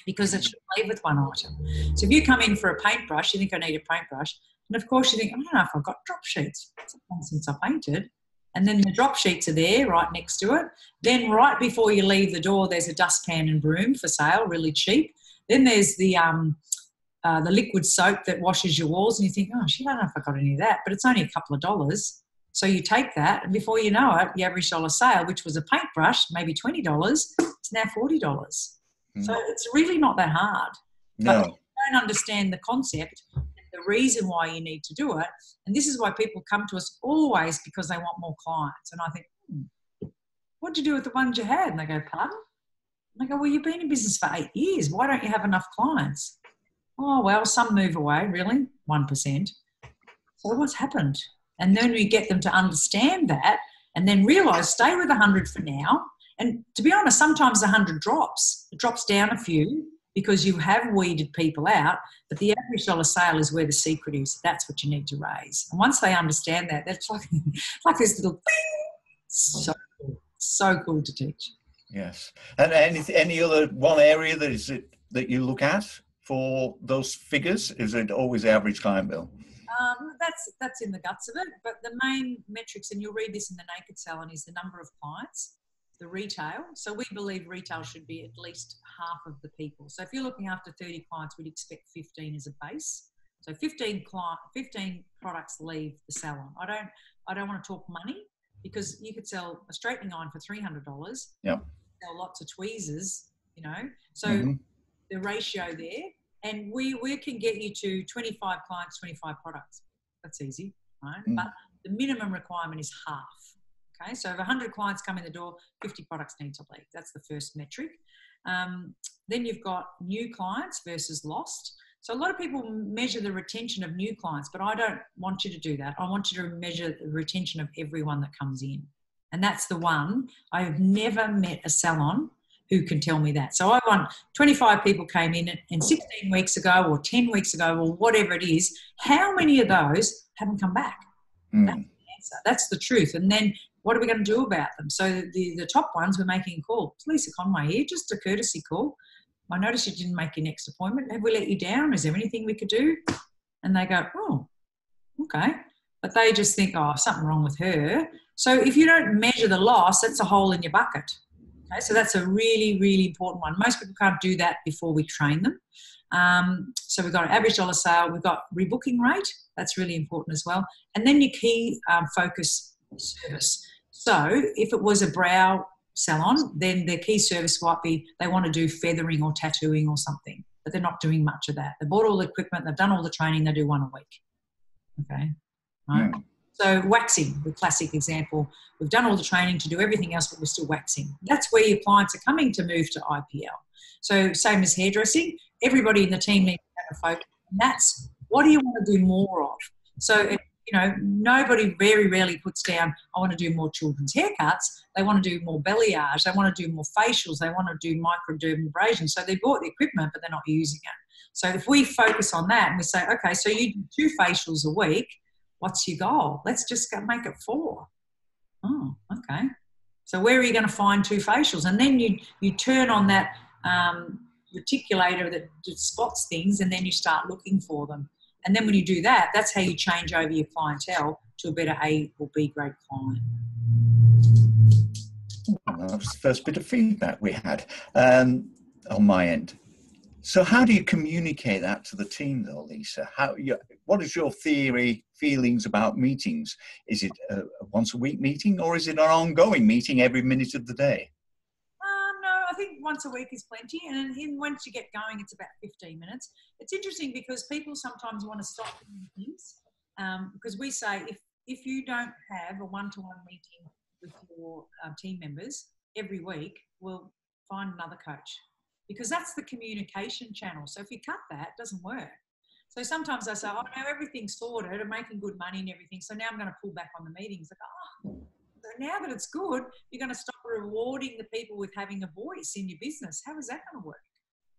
because it should leave with one item. So if you come in for a paintbrush, you think I need a paintbrush, and of course you think, I don't know if I've got drop sheets. It's a long since I painted. And then the drop sheets are there right next to it. Then right before you leave the door, there's a dustpan and broom for sale, really cheap. Then there's the liquid soap that washes your walls, and you think, oh, I don't know if I got any of that, but it's only a couple of dollars. So you take that, and before you know it, the average dollar sale, which was a paintbrush, maybe $20, it's now $40. So it's really not that hard. No. But you don't understand the concept, the reason why you need to do it. And this is why people come to us always because they want more clients. And I think, what'd you do with the ones you had? And they go, pardon? And I go, well, you've been in business for 8 years. Why don't you have enough clients? Oh, well, some move away, really, 1%. So what's happened? And then we get them to understand that and then realise, stay with 100 for now. And to be honest, sometimes 100 drops. It drops down a few because you have weeded people out, but the average dollar sale is where the secret is. That's what you need to raise. And once they understand that, that's like this little thing. So cool to teach. Yes. And any other one area that you look at for those figures? Is it always the average client bill? That's in the guts of it. But the main metrics, and you'll read this in the Naked Salon, is the number of clients, the retail. So we believe retail should be at least half of the people. So if you're looking after 30 clients, we'd expect 15 as a base. So 15 products leave the salon. I don't want to talk money because you could sell a straightening iron for $300. Yeah. Sell lots of tweezers, you know. So the ratio there. And we can get you to 25 clients, 25 products. That's easy, right? But the minimum requirement is half. Okay, so if 100 clients come in the door, 50 products need to leave. That's the first metric. Then you've got new clients versus lost. So a lot of people measure the retention of new clients, but I don't want you to do that. I want you to measure the retention of everyone that comes in. And that's the one. I have never met a salon who can tell me that. So I want 25 people came in and 16 weeks ago or 10 weeks ago or whatever it is. How many of those haven't come back? That's the answer. That's the truth. And then what are we going to do about them? So the top ones, we're making a call. It's Lisa Conway here, just a courtesy call. I noticed you didn't make your next appointment. Have we let you down? Is there anything we could do? And they go, oh, okay. But they just think, oh, something wrong with her. So if you don't measure the loss, that's a hole in your bucket. Okay, so that's a really, really important one. Most people can't do that before we train them. So we've got an average dollar sale. We've got rebooking rate. That's really important as well. And then your key focus service. So if it was a brow salon, then their key service might be they want to do feathering or tattooing or something, but they're not doing much of that. They bought all the equipment. They've done all the training. They do one a week. Okay. Right. So waxing, the classic example. We've done all the training to do everything else, but we're still waxing. That's where your clients are coming to move to IPL. So same as hairdressing, everybody in the team needs to have a focus. And that's what do you want to do more of? So, nobody very rarely puts down, I want to do more children's haircuts. They want to do more balayage. They want to do more facials. They want to do microdermabrasion. So they bought the equipment, but they're not using it. So if we focus on that and we say, okay, so you do 2 facials a week, what's your goal? Let's just make it 4. Oh, okay. So where are you going to find two facials? And then you turn on that reticulator that spots things, and then you start looking for them. And then when you do that, that's how you change over your clientele to a better A or B grade client. Well, that was the first bit of feedback we had on my end. So how do you communicate that to the team though, Lisa? What is your feelings about meetings? Is it a once a week meeting, or is it an ongoing meeting every minute of the day? No, I think once a week is plenty. And then once you get going, it's about 15 minutes. It's interesting because people sometimes want to stop meetings because we say if you don't have a one-to-one meeting with your team members every week, we'll find another coach. Because that's the communication channel. So if you cut that, it doesn't work. So sometimes I say, oh, now everything's sorted, I'm making good money and everything, so now I'm going to pull back on the meetings. Like, oh, so now that it's good, you're going to stop rewarding the people with having a voice in your business. How is that going to work?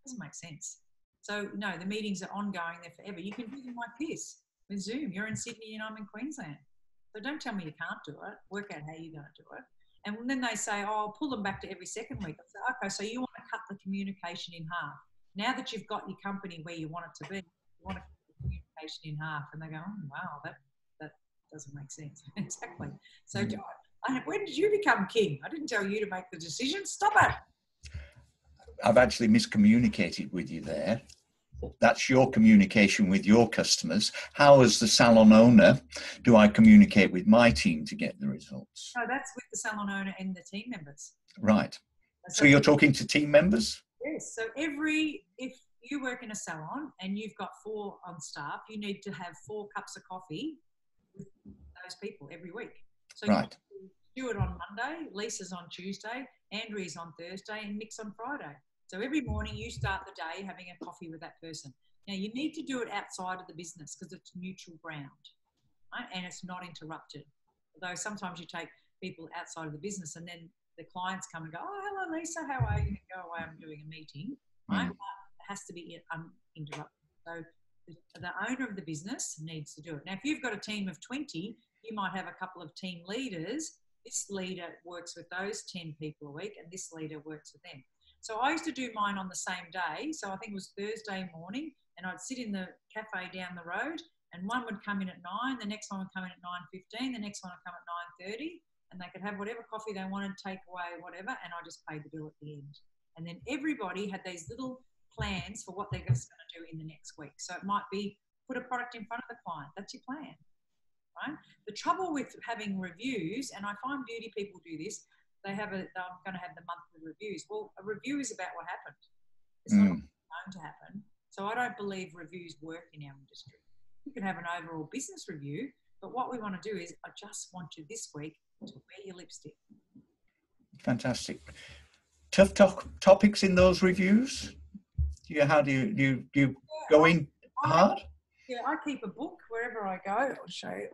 It doesn't make sense. So no, the meetings are ongoing, they're forever. You can do them like this with Zoom. You're in Sydney and I'm in Queensland. So don't tell me you can't do it. Work out how you're going to do it. And then they say, oh, I'll pull them back to every second week. I say, okay, so you want to cut the communication in half. Now that you've got your company where you want it to be, you want to cut the communication in half. And they go, oh, wow, that doesn't make sense. Exactly. So when did you become king? I didn't tell you to make the decision. Stop it. I've actually miscommunicated with you there. That's your communication with your customers. How, as the salon owner, do I communicate with my team to get the results? No, that's with the salon owner and the team members. Right. So you're talking to team members? Yes. So if you work in a salon and you've got 4 on staff, you need to have 4 cups of coffee with those people every week. So right. You do it on Monday, Lisa's on Tuesday, Andrea's on Thursday, and Nick's on Friday. So every morning you start the day having a coffee with that person. Now you need to do it outside of the business because it's neutral ground, right? And it's not interrupted. Although sometimes you take people outside of the business and then the clients come and go, oh, hello, Lisa, how are you? Go away, I'm doing a meeting, right? But it has to be uninterrupted. So the owner of the business needs to do it. Now, if you've got a team of 20, you might have a couple of team leaders. This leader works with those 10 people a week and this leader works with them. So I used to do mine on the same day. So I think it was Thursday morning and I'd sit in the cafe down the road and one would come in at 9, the next one would come in at 9:15, the next one would come at 9:30 and they could have whatever coffee they wanted, take away, whatever, and I just paid the bill at the end. And then everybody had these little plans for what they're going to do in the next week. So it might be put a product in front of the client. That's your plan, right? The trouble with having reviews, and I find beauty people do this, they're going to have the monthly reviews. Well, a review is about what happened. It's not going to happen. So I don't believe reviews work in our industry. You can have an overall business review, but what we want to do is, I just want you this week to wear your lipstick. Fantastic. Tough topics in those reviews? How do you go in hard? Yeah, I keep a book wherever I go. I'll show you.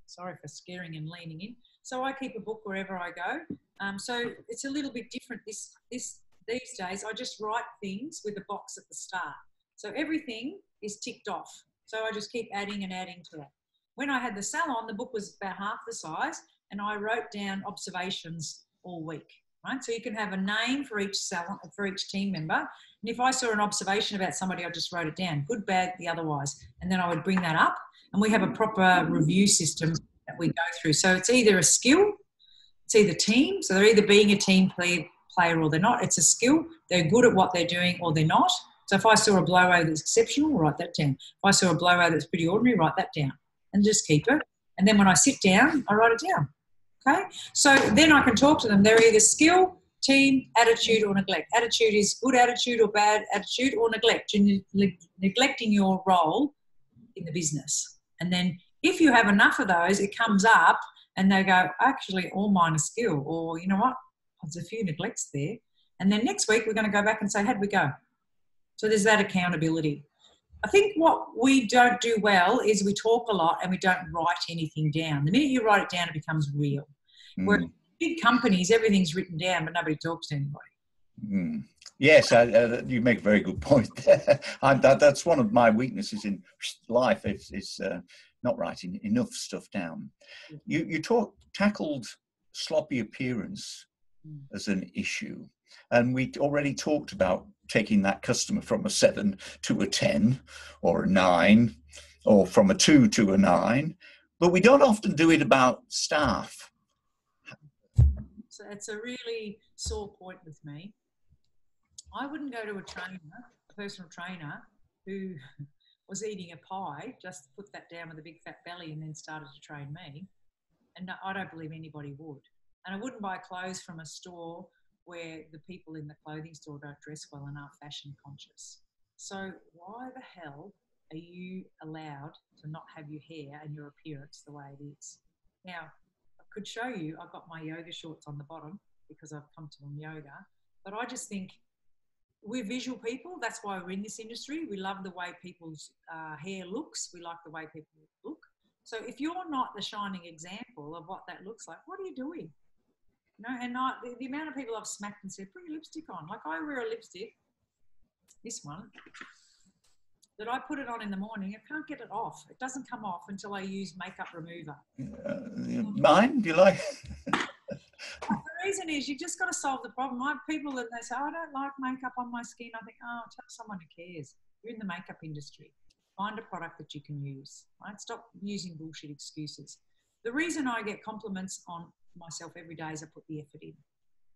Sorry for scaring and leaning in. So I keep a book wherever I go. So it's a little bit different these days. I just write things with a box at the start. So everything is ticked off. So I just keep adding and adding to it. When I had the salon, the book was about half the size and I wrote down observations all week, right? So you can have a name for each salon, for each team member. And if I saw an observation about somebody, I just wrote it down, good, bad, the otherwise. And then I would bring that up and we have a proper review system that we go through. So it's either a skill, it's either team. So they're either being a team player or they're not. It's a skill. They're good at what they're doing or they're not. So if I saw a blowout that's exceptional, write that down. If I saw a blowout that's pretty ordinary, write that down and just keep it. And then when I sit down, I write it down. Okay? So then I can talk to them. They're either skill, team, attitude or neglect. Attitude is good attitude or bad attitude or neglect. You're neglecting your role in the business. And then if you have enough of those, it comes up and they go, actually, all mine are skill. Or, you know what, there's a few neglects there. And then next week, we're going to go back and say, how'd we go? So there's that accountability. I think what we don't do well is we talk a lot and we don't write anything down. The minute you write it down, it becomes real. Whereas big companies, everything's written down, but nobody talks to anybody. Yes, you make a very good point there. That's one of my weaknesses in life is not writing enough stuff down. You tackled sloppy appearance as an issue. And we already talked about taking that customer from a 7 to a 10 or a 9, or from a 2 to a 9, but we don't often do it about staff. So it's a really sore point with me. I wouldn't go to a trainer, a personal trainer, who was eating a pie, just put that down with a big fat belly and then started to train me. And no, I don't believe anybody would. And I wouldn't buy clothes from a store where the people in the clothing store don't dress well and are fashion conscious. So why the hell are you allowed to not have your hair and your appearance the way it is? Now, I could show you, I've got my yoga shorts on the bottom because I've come to yoga, but I just think we're visual people. That's why we're in this industry. We love the way people's hair looks. We like the way people look. So if you're not the shining example of what that looks like, what are you doing? You know, and the amount of people I've smacked and said, put your lipstick on. Like I wear a lipstick, this one, that I put it on in the morning. I can't get it off. It doesn't come off until I use makeup remover. Mine? Do you like? The reason is you just got to solve the problem. I have people that they say, I don't like makeup on my skin. I think, oh, tell someone who cares. You're in the makeup industry. Find a product that you can use. Right? Stop using bullshit excuses. The reason I get compliments on myself every day is I put the effort in.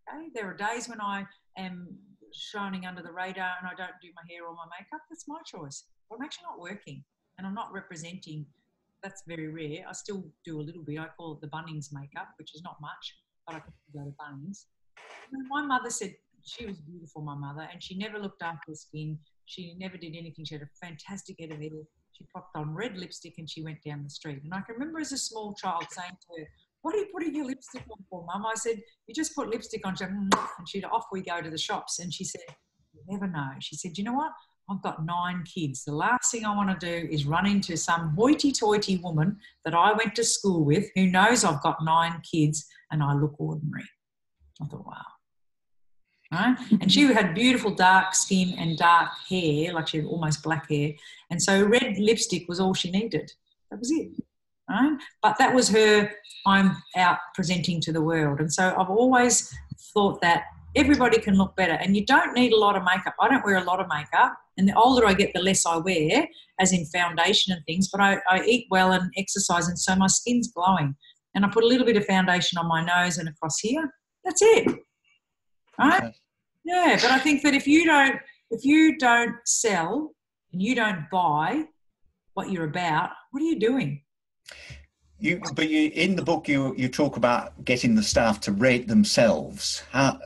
Okay? There are days when I am shining under the radar and I don't do my hair or my makeup. That's my choice. But I'm actually not working and I'm not representing. That's very rare. I still do a little bit. I call it the Bunnings makeup, which is not much, but I can go to Bunnings. My mother said she was beautiful, my mother, and she never looked after her skin. She never did anything. She had a fantastic head of hair. She popped on red lipstick and she went down the street. And I can remember as a small child saying to her, what are you putting your lipstick on for, Mum? I said, you just put lipstick on. She said, and she'd, off we go to the shops. And she said, you never know. She said, you know what? I've got 9 kids. The last thing I want to do is run into some hoity-toity woman that I went to school with who knows I've got 9 kids and I look ordinary. I thought, wow. Right? And she had beautiful dark skin and dark hair, like she had almost black hair. And so red lipstick was all she needed. That was it. Right? But that was her, I'm out presenting to the world. And so I've always thought that everybody can look better and you don't need a lot of makeup. I don't wear a lot of makeup, and the older I get, the less I wear, as in foundation and things, but I eat well and exercise, and so my skin's glowing. And I put a little bit of foundation on my nose and across here. That's it. Right? Okay. Yeah, but I think that if you don't sell and you don't buy what you're about, what are you doing? But in the book, you talk about getting the staff to rate themselves. How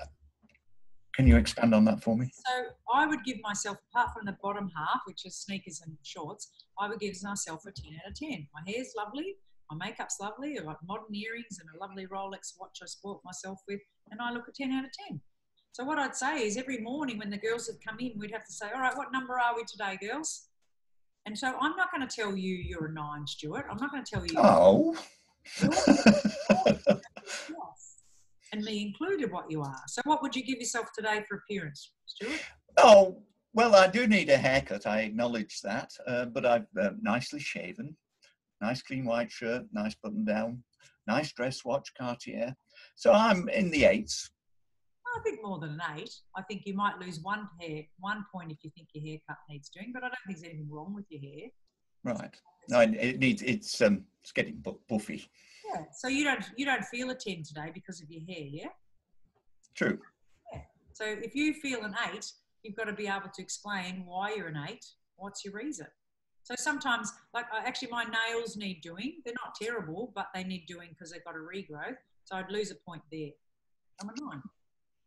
can you expand on that for me? So I would give myself, apart from the bottom half, which is sneakers and shorts, I would give myself a 10 out of 10. My hair's lovely, my makeup's lovely, I've got modern earrings and a lovely Rolex watch I sport myself with, and I look a 10 out of 10. So what I'd say is every morning when the girls would come in, we'd have to say, all right, what number are we today, girls? And so I'm not going to tell you you're a 9, Stuart. I'm not going to tell you. Oh. And me included what you are. So what would you give yourself today for appearance, Stuart? Oh, well, I do need a haircut. I acknowledge that. But I've nicely shaven, nice clean white shirt, nice button down, nice dress watch, Cartier. So I'm in the 8s. I think more than an 8. I think you might lose 1 point if you think your haircut needs doing, but I don't think there's anything wrong with your hair. Right. No, it's getting buffy. Yeah. So you don't feel a 10 today because of your hair, yeah? True. Yeah. So if you feel an 8, you've got to be able to explain why you're an 8. What's your reason? So sometimes, like actually my nails need doing. They're not terrible, but they need doing because they've got a regrowth. So I'd lose a point there. I'm a 9.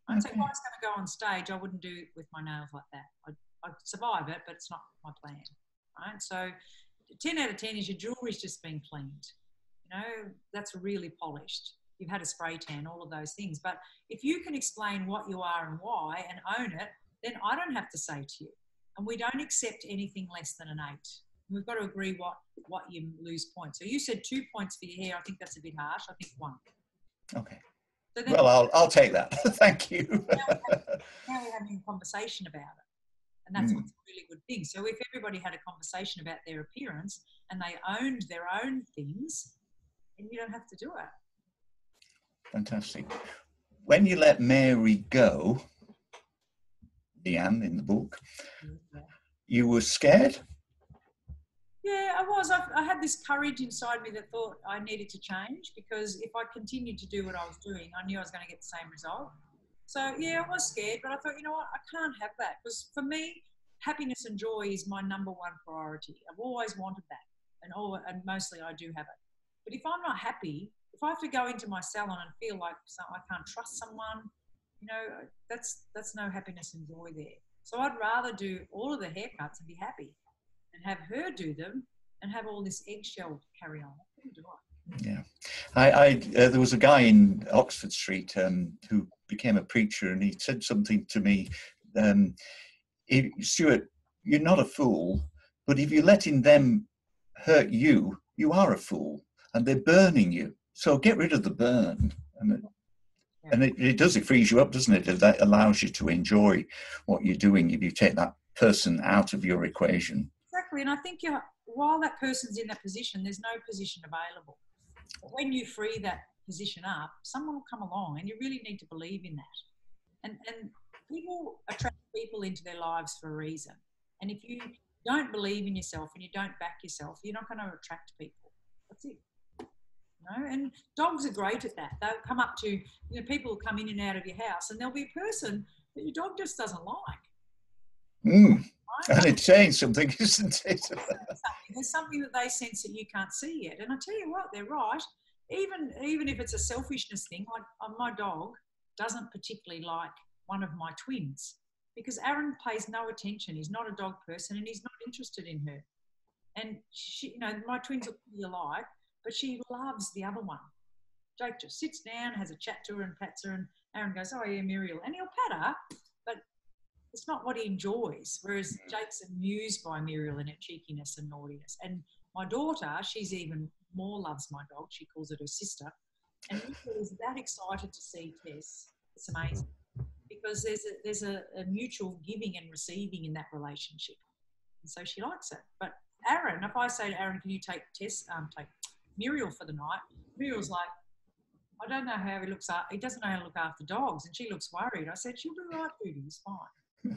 Right? So if I was going to go on stage, I wouldn't do it with my nails like that. I'd survive it, but it's not my plan. Right? So 10 out of 10 is your jewelry's just been cleaned. You know, that's really polished. You've had a spray tan, all of those things. But if you can explain what you are and why and own it, then I don't have to say to you. And we don't accept anything less than an 8. We've got to agree what you lose points. So you said 2 points for your hair. I think that's a bit harsh. I think 1. Okay. So well, I'll take that. Thank you. Now we're having a conversation about it. And that's what's a really good thing. So if everybody had a conversation about their appearance and they owned their own things, then you don't have to do it. Fantastic. When you let Mary go, Leanne in the book, Yeah. you were scared? Yeah, I was. I had this courage inside me that thought I needed to change, because if I continued to do what I was doing, I knew I was going to get the same result. So, yeah, I was scared, but I thought, you know what, I can't have that, because for me, happiness and joy is my number one priority. I've always wanted that, and mostly I do have it. But if I'm not happy, if I have to go into my salon and feel like I can't trust someone, you know, that's no happiness and joy there. So I'd rather do all of the haircuts and be happy, and have her do them, and have all this eggshell carry on. I couldn't do it. Yeah. There was a guy in Oxford Street who became a preacher, and he said something to me. Stuart, you're not a fool, but if you're letting them hurt you, you are a fool, and they're burning you. So get rid of the burn. And it does, it frees you up, doesn't it? That allows you to enjoy what you're doing if you take that person out of your equation. Exactly. And I think while that person's in that position, there's no position available. But when you free that position up, someone will come along, and you really need to believe in that. And people attract people into their lives for a reason. And if you don't believe in yourself and you don't back yourself, you're not going to attract people. That's it. You know? And dogs are great at that. They'll come up to, people will come in and out of your house, and there'll be a person that your dog just doesn't like. Right? And it's saying something, isn't it? There's something that they sense that you can't see yet. And I tell you what, they're right. Even if it's a selfishness thing, like my dog doesn't particularly like one of my twins, because Aaron pays no attention. He's not a dog person, and he's not interested in her. And she, my twins are pretty alike, but she loves the other one. Jake just sits down, has a chat to her and pats her, and Aaron goes, "Oh yeah, Muriel," and he'll pat her, but it's not what he enjoys. Whereas Jake's amused by Muriel and her cheekiness and naughtiness. And my daughter, she's even more loves my dog. She calls it her sister. And Muriel is that excited to see Tess. It's amazing, because there's a mutual giving and receiving in that relationship. And so she likes it. But Aaron, if I say to Aaron, "Can you take Muriel for the night?" Muriel's like, "I don't know how he looks after. He doesn't know how to look after dogs," and she looks worried. I said, "She'll be right, Judy. It's fine."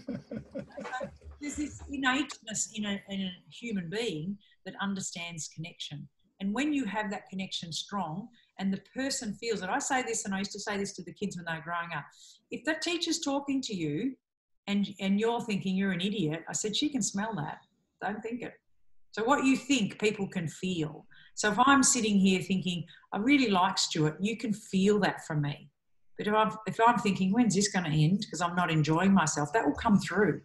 So there's this innateness in a human being that understands connection. And when you have that connection strong, and the person feels it, I say this, and I used to say this to the kids when they were growing up, if that teacher's talking to you and you're thinking you're an idiot, I said, she can smell that. Don't think it. So what you think, people can feel. So if I'm sitting here thinking, I really like Stuart, you can feel that from me. But if I'm thinking, when's this going to end, because I'm not enjoying myself, that will come through.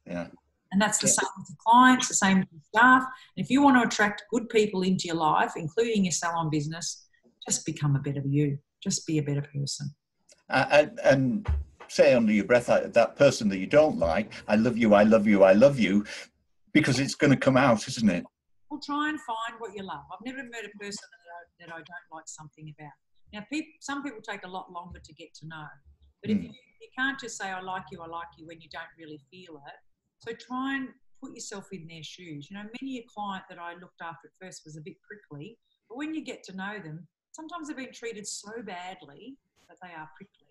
Yeah. And that's the same with the clients, the same with the staff. And if you want to attract good people into your life, including your salon business, just become a better you. Just be a better person. And say under your breath, that person that you don't like, "I love you, I love you, I love you," because it's going to come out, isn't it? Well, try and find what you love. I've never met a person that I don't like something about. Now, some people take a lot longer to get to know. But if you can't just say, I like you, when you don't really feel it. So try and put yourself in their shoes. Many a client that I looked after at first was a bit prickly, but when you get to know them, sometimes they've been treated so badly that they are prickly.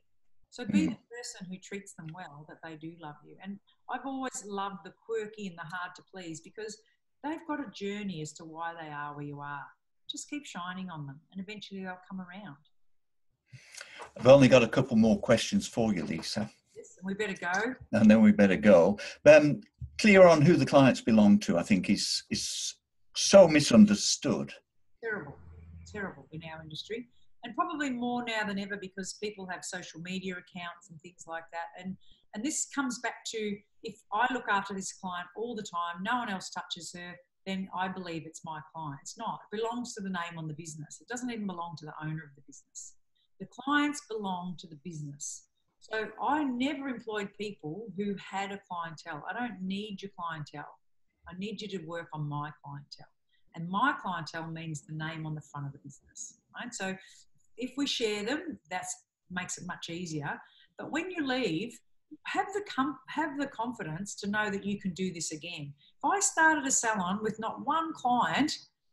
So be the person who treats them well, that they do love you. And I've always loved the quirky and the hard to please, because they've got a journey as to why they are where you are. Just keep shining on them, and eventually they'll come around. I've only got a couple more questions for you, Lisa. Yes, and we better go. And then we better go. Clear on who the clients belong to, I think, is so misunderstood. Terrible in our industry, and probably more now than ever, because people have social media accounts and things like that. And this comes back to, if I look after this client all the time, no one else touches her, then I believe it's my client. It's not. It belongs to the name on the business. It doesn't even belong to the owner of the business. The clients belong to the business. So I never employed people who had a clientele. I don't need your clientele. I need you to work on my clientele. And my clientele means the name on the front of the business, right? So if we share them, that makes it much easier. But when you leave, have the confidence to know that you can do this again. If I started a salon with not one client,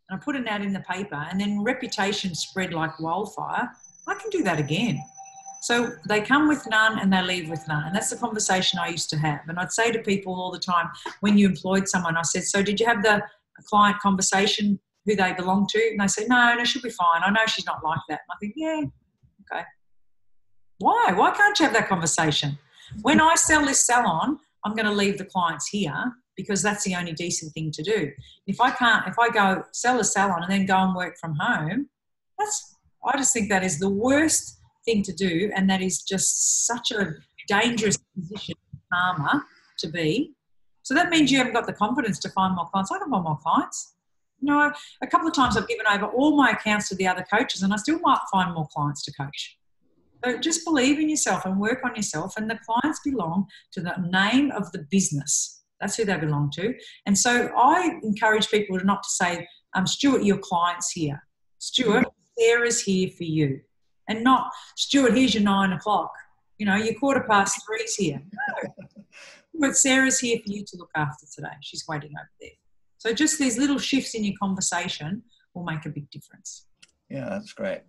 and I put an ad in the paper, and then reputation spread like wildfire, I can do that again. So they come with none and they leave with none. And that's the conversation I used to have. And I'd say to people all the time, when you employed someone, I said, so did you have the client conversation who they belong to? And they say, no, she'll be fine. I know she's not like that. And I think, yeah, okay. Why? Why can't you have that conversation? When I sell this salon, I'm going to leave the clients here because that's the only decent thing to do. If I go sell a salon and then go and work from home, I just think that is the worst thing to do, and that is just such a dangerous position, karma, to be. So that means you haven't got the confidence to find more clients. I can find more clients. A couple of times I've given over all my accounts to the other coaches and I still might find more clients to coach. So just believe in yourself and work on yourself, and the clients belong to the name of the business. That's who they belong to. And so I encourage people not to say, Stuart, your client's here. Stuart, Sarah's here for you. And not, Stuart, here's your 9 o'clock. Your 3:15's here. No. But Sarah's here for you to look after today. She's waiting over there. So just these little shifts in your conversation will make a big difference. Yeah, that's great.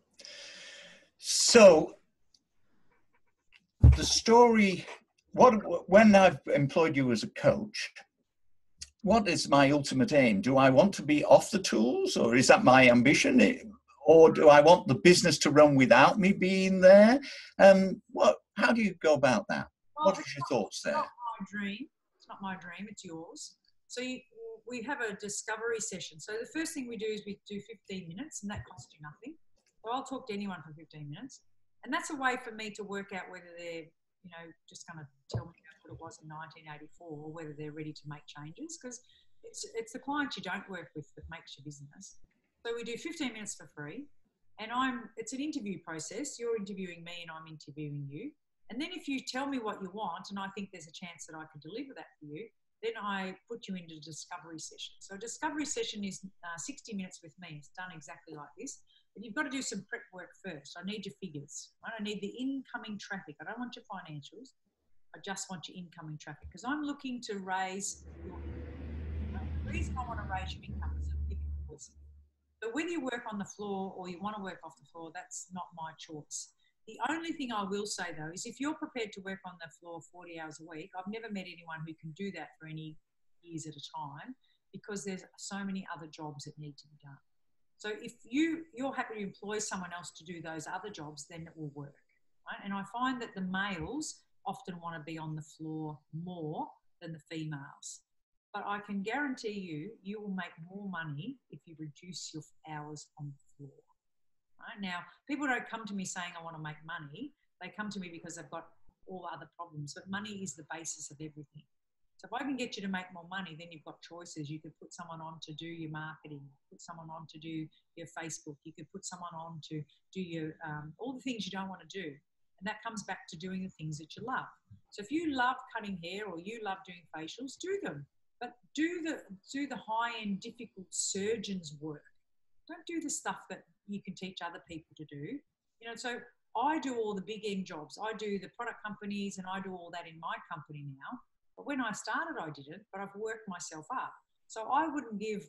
So the story, when I've employed you as a coach, what is my ultimate aim? Do I want to be off the tools, or is that my ambition? Or do I want the business to run without me being there? How do you go about that? Well, what are your thoughts there? It's not my dream. It's not my dream. It's yours. So we have a discovery session. So the first thing we do is we do 15 minutes, and that costs you nothing. So I'll talk to anyone for 15 minutes. And that's a way for me to work out whether they're, just going to tell me what it was in 1984 or whether they're ready to make changes, because it's the client you don't work with that makes your business. So we do 15 minutes for free, and it's an interview process. You're interviewing me and I'm interviewing you. And then if you tell me what you want and I think there's a chance that I can deliver that for you, then I put you into a discovery session. So a discovery session is 60 minutes with me. It's done exactly like this. But you've got to do some prep work first. I need your figures. Right? I need the incoming traffic. I don't want your financials. I just want your incoming traffic, because I'm looking to raise your income. The reason I want to raise your income is I'm giving you voice. So whether you work on the floor or you want to work off the floor, that's not my choice. The only thing I will say, though, is if you're prepared to work on the floor 40 hours a week, I've never met anyone who can do that for any years at a time, because there's so many other jobs that need to be done. So if you're happy to employ someone else to do those other jobs, then it will work. Right? And I find that the males often want to be on the floor more than the females. But I can guarantee you will make more money if you reduce your hours on the floor. Right? Now, people don't come to me saying, I want to make money. They come to me because they've got all other problems. But money is the basis of everything. So if I can get you to make more money, then you've got choices. You could put someone on to do your marketing, put someone on to do your Facebook. You could put someone on to do your all the things you don't want to do. And that comes back to doing the things that you love. So if you love cutting hair or you love doing facials, do them. But do the high-end, difficult surgeon's work. Don't do the stuff that you can teach other people to do. So I do all the big end jobs. I do the product companies and I do all that in my company now. But when I started, I didn't, but I've worked myself up. So I wouldn't give,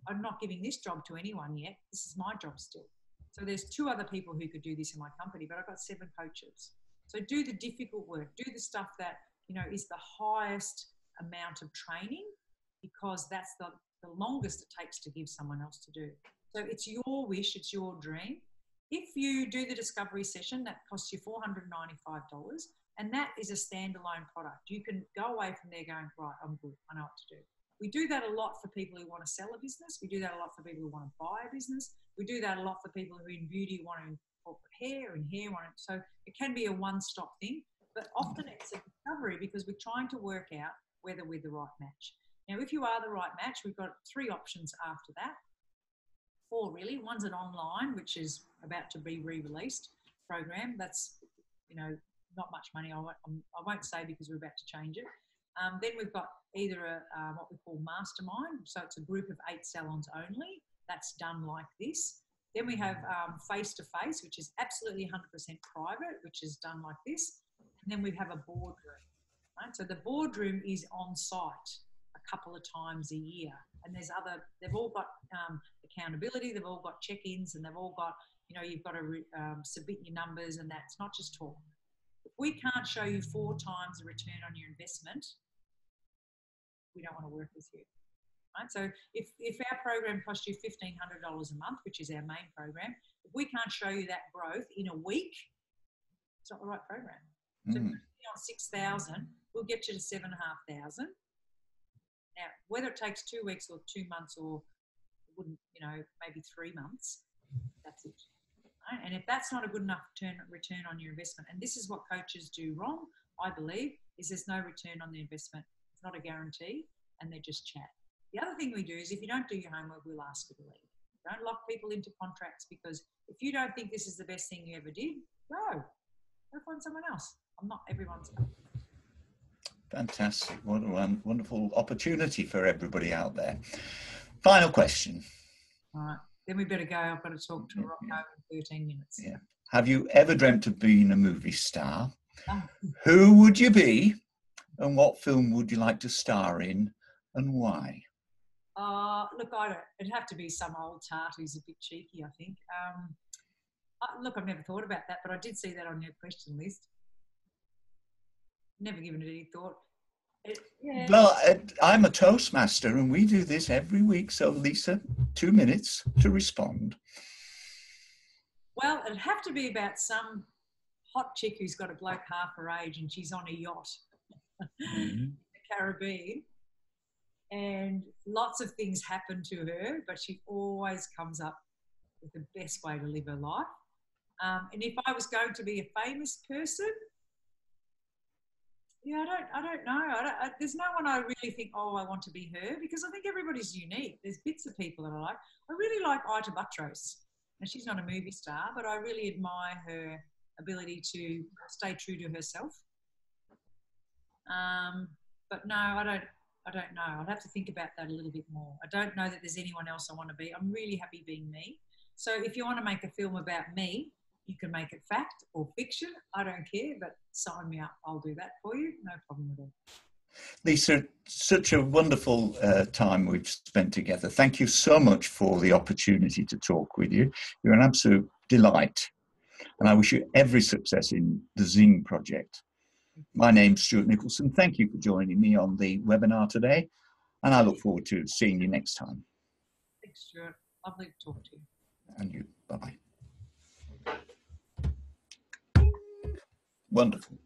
I'm not giving this job to anyone yet. This is my job still. So there's 2 other people who could do this in my company, but I've got 7 coaches. So do the difficult work, do the stuff that, is the highest amount of training, because that's the longest it takes to give someone else to do. So it's your wish, it's your dream. If you do the discovery session, that costs you $495, and that is a standalone product. You can go away from there going, right, I'm good, I know what to do. We do that a lot for people who want to sell a business. We do that a lot for people who want to buy a business. We do that a lot for people who in beauty want to incorporate hair, and hair want to, so it can be a one-stop thing, but often it's a discovery because we're trying to work out whether we're the right match. Now, if you are the right match, we've got 3 options after that. 4 really. One's an online, which is about to be re-released program. That's, not much money. I won't say because we're about to change it. Then we've got either what we call mastermind. So it's a group of 8 salons only. That's done like this. Then we have face-to-face, which is absolutely 100% private, which is done like this. And then we have a boardroom. Right? So the boardroom is on site a couple of times a year. And they've all got accountability, they've all got check-ins, and they've all got You know, you've got to submit your numbers, and that's not just talk. If we can't show you 4 times the return on your investment, we don't want to work with you. Right? So if our program costs you $1,500 a month, which is our main program, if we can't show you that growth in a week, it's not the right program. So if you're on 6,000, we'll get you to 7,500. Now, whether it takes 2 weeks or 2 months or wouldn't, you know, maybe 3 months, that's it. Right? And if that's not a good enough return on your investment, and this is what coaches do wrong, I believe, is there's no return on the investment. It's not a guarantee, and they just chat. The other thing we do is if you don't do your homework, we'll ask you to leave. Don't lock people into contracts, because if you don't think this is the best thing you ever did, go find someone else. I'm not everyone's cup. Fantastic. What a wonderful opportunity for everybody out there. Final question. All right. Then we better go. I've got to talk to Rocco in 13 minutes. Yeah. Have you ever dreamt of being a movie star? Oh. Who would you be? And what film would you like to star in, and why? Look, it'd have to be some old tart who's a bit cheeky, I think. Look, I've never thought about that, but I did see that on your question list. Never given it any thought. Yeah. Well, I'm a Toastmaster, and we do this every week. So, Lisa, 2 minutes to respond. Well, it'd have to be about some hot chick who's got a bloke half her age and she's on a yacht in the Caribbean. And lots of things happen to her, but she always comes up with the best way to live her life. And if I was going to be a famous person, yeah, I don't know. There's no one I really think, oh, I want to be her, because I think everybody's unique. There's bits of people that I like. I really like Ita Buttrose. Now, she's not a movie star, but I really admire her ability to stay true to herself. But no, I don't know. I'd have to think about that a little bit more. I don't know that there's anyone else I want to be. I'm really happy being me. So if you want to make a film about me, you can make it fact or fiction. I don't care, but sign me up. I'll do that for you. No problem at all. Lisa, such a wonderful time we've spent together. Thank you so much for the opportunity to talk with you. You're an absolute delight. And I wish you every success in the Zing project. My name's Stuart Nicholson. Thank you for joining me on the webinar today. And I look forward to seeing you next time. Thanks, Stuart. Lovely to talk to you. And you. Bye-bye. Wonderful.